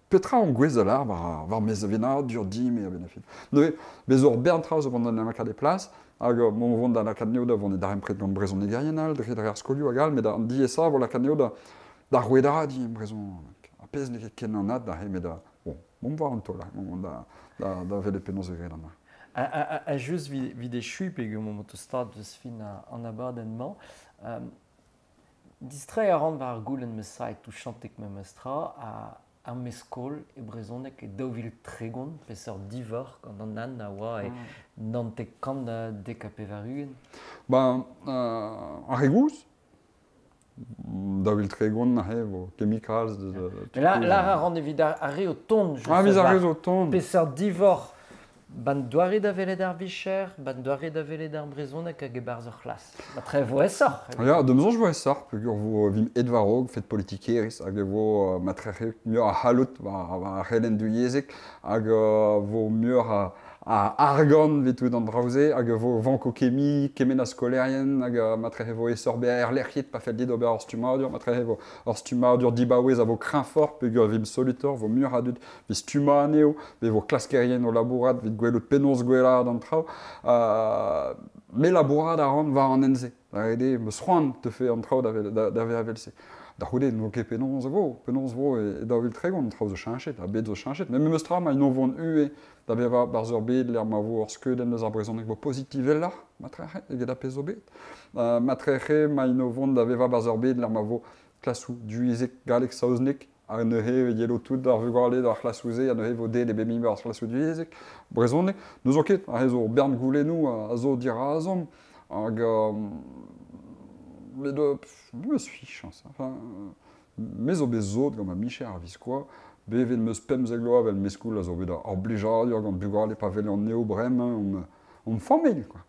Petra on gwez là, var mez vena, dur dim et a benafil. Bez or bertra zo vant an amaka de plas, hag mon vont da la kadneo da vont e darem pret gant brezon negarienal, dre ar skolioù agal, mais da di esa vo la kadneo da rouedara di brezon. A pez ne ken an ad da he, mais da... Bon, voir un taux là, da vele penaos e gret an. A just vid e chui pe gant mon motostad deus fin an abadenman. Distre a ran var goulenn meus sait tou chantek me meustra a meskol e brezonek e daouvil tregon peseur divor gant an nan a oa e nantek kant dekape varugen. Ben, a regouz, daouvil tregon a he, vo chemicals... Là, a ran evit a re o ton. Viz a rez o ton. Peseur divor, ban doare da velet ar vicher, ban doare da velet ar brezonek hag e barz ur c'hlas. Ba tre vo esor. Ja, de meus jo esor, peogwir vo vim edvarog, fet politikeris, hag vo matreche mur a halot, va c'helen du yezek, hag vo mur a argon vetout an draouze, hag vo vanko kemi, kemen a skolerien, hag matreche vo esor be a lerkiet pa fel dit ober ar stumadur, matreche vo ar stumadur dibaouez a vo krin fort, peogwir vim solitor, vo mur a dud, vi stuma aneo, ve vo klaskerien o labourat, vit gwelot penons gwelad an trao, me labourat a ran va an enze. Ede, meus c'hoant te fe an trao da ve avelse. Da c'houde, no ket penons vo e daouvil tregon, trao zo chanchet, a bet zo chanchet. Me meus tra ma ino vont ue, da ve va bar zeur bet, l'air ma vo ur skeudenn eus ar brezonek vo pozitive la, matreche, eget a pezo bet. Matreche ma ino vont da ve va bar zeur bet, l'air ma vo klasou duizek galek saouznek, a neuhe yelo tout ar vugale d'ar klasouze, a neuhe vo de de bemi bar klasou duizek. Brezonek, nous o ket, a rezo bern goulenou a zo dira a zom, hag... Mais de... me fiche, enfin... Mais o bezot, gant ma micher ar viskoa, bevel meus pem zegloa vel meskoul a zo bet ar blijadur gant bugale pa vel an neo brem, on famil, quoi.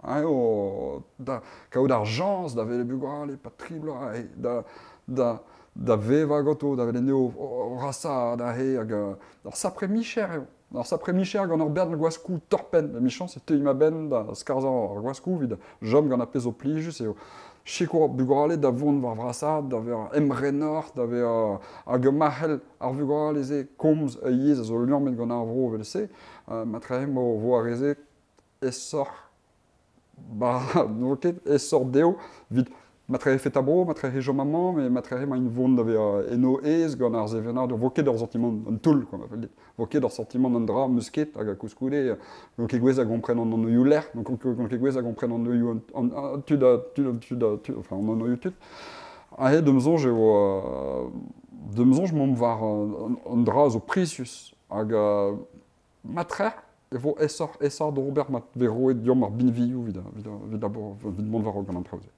Kaout ar jans da vel bugale, pa tribla, da veva goto, da vel neo rasa, da he, hag ar sapre micher eo. Ar sapre micher gant ar bern gwaskou torpen, la michans e teuñ ma ben da skarzan ar gwaskou, vid jom gant a pez o plijus eo. Chikour bugorale da vont var vrasad, da ver emrenor, da ver hag mahel ar vugorale ze komz a yez a zo lurmet gant ar vro vel se, matrehem vo a reze esor, no ket, esor deo, vid matrehe fet a bro, matrehe jo maman, mais matrehe ma in vont da ver eno ez gant ar zevenard, vo ket ur sentiment an toul, comme appel dit. Vo ket ur sentiment an dra, musket, hag a kouskoude, donc e gwez a gompren an oioù ler, donc e gwez a gompren an oioù enfin an oioù tud. A he, demzonj m'om var an dra zo precius, hag matrer, e vo esor d'ober mat ve roet diom ar binvioù vid mont var o gant an traoze.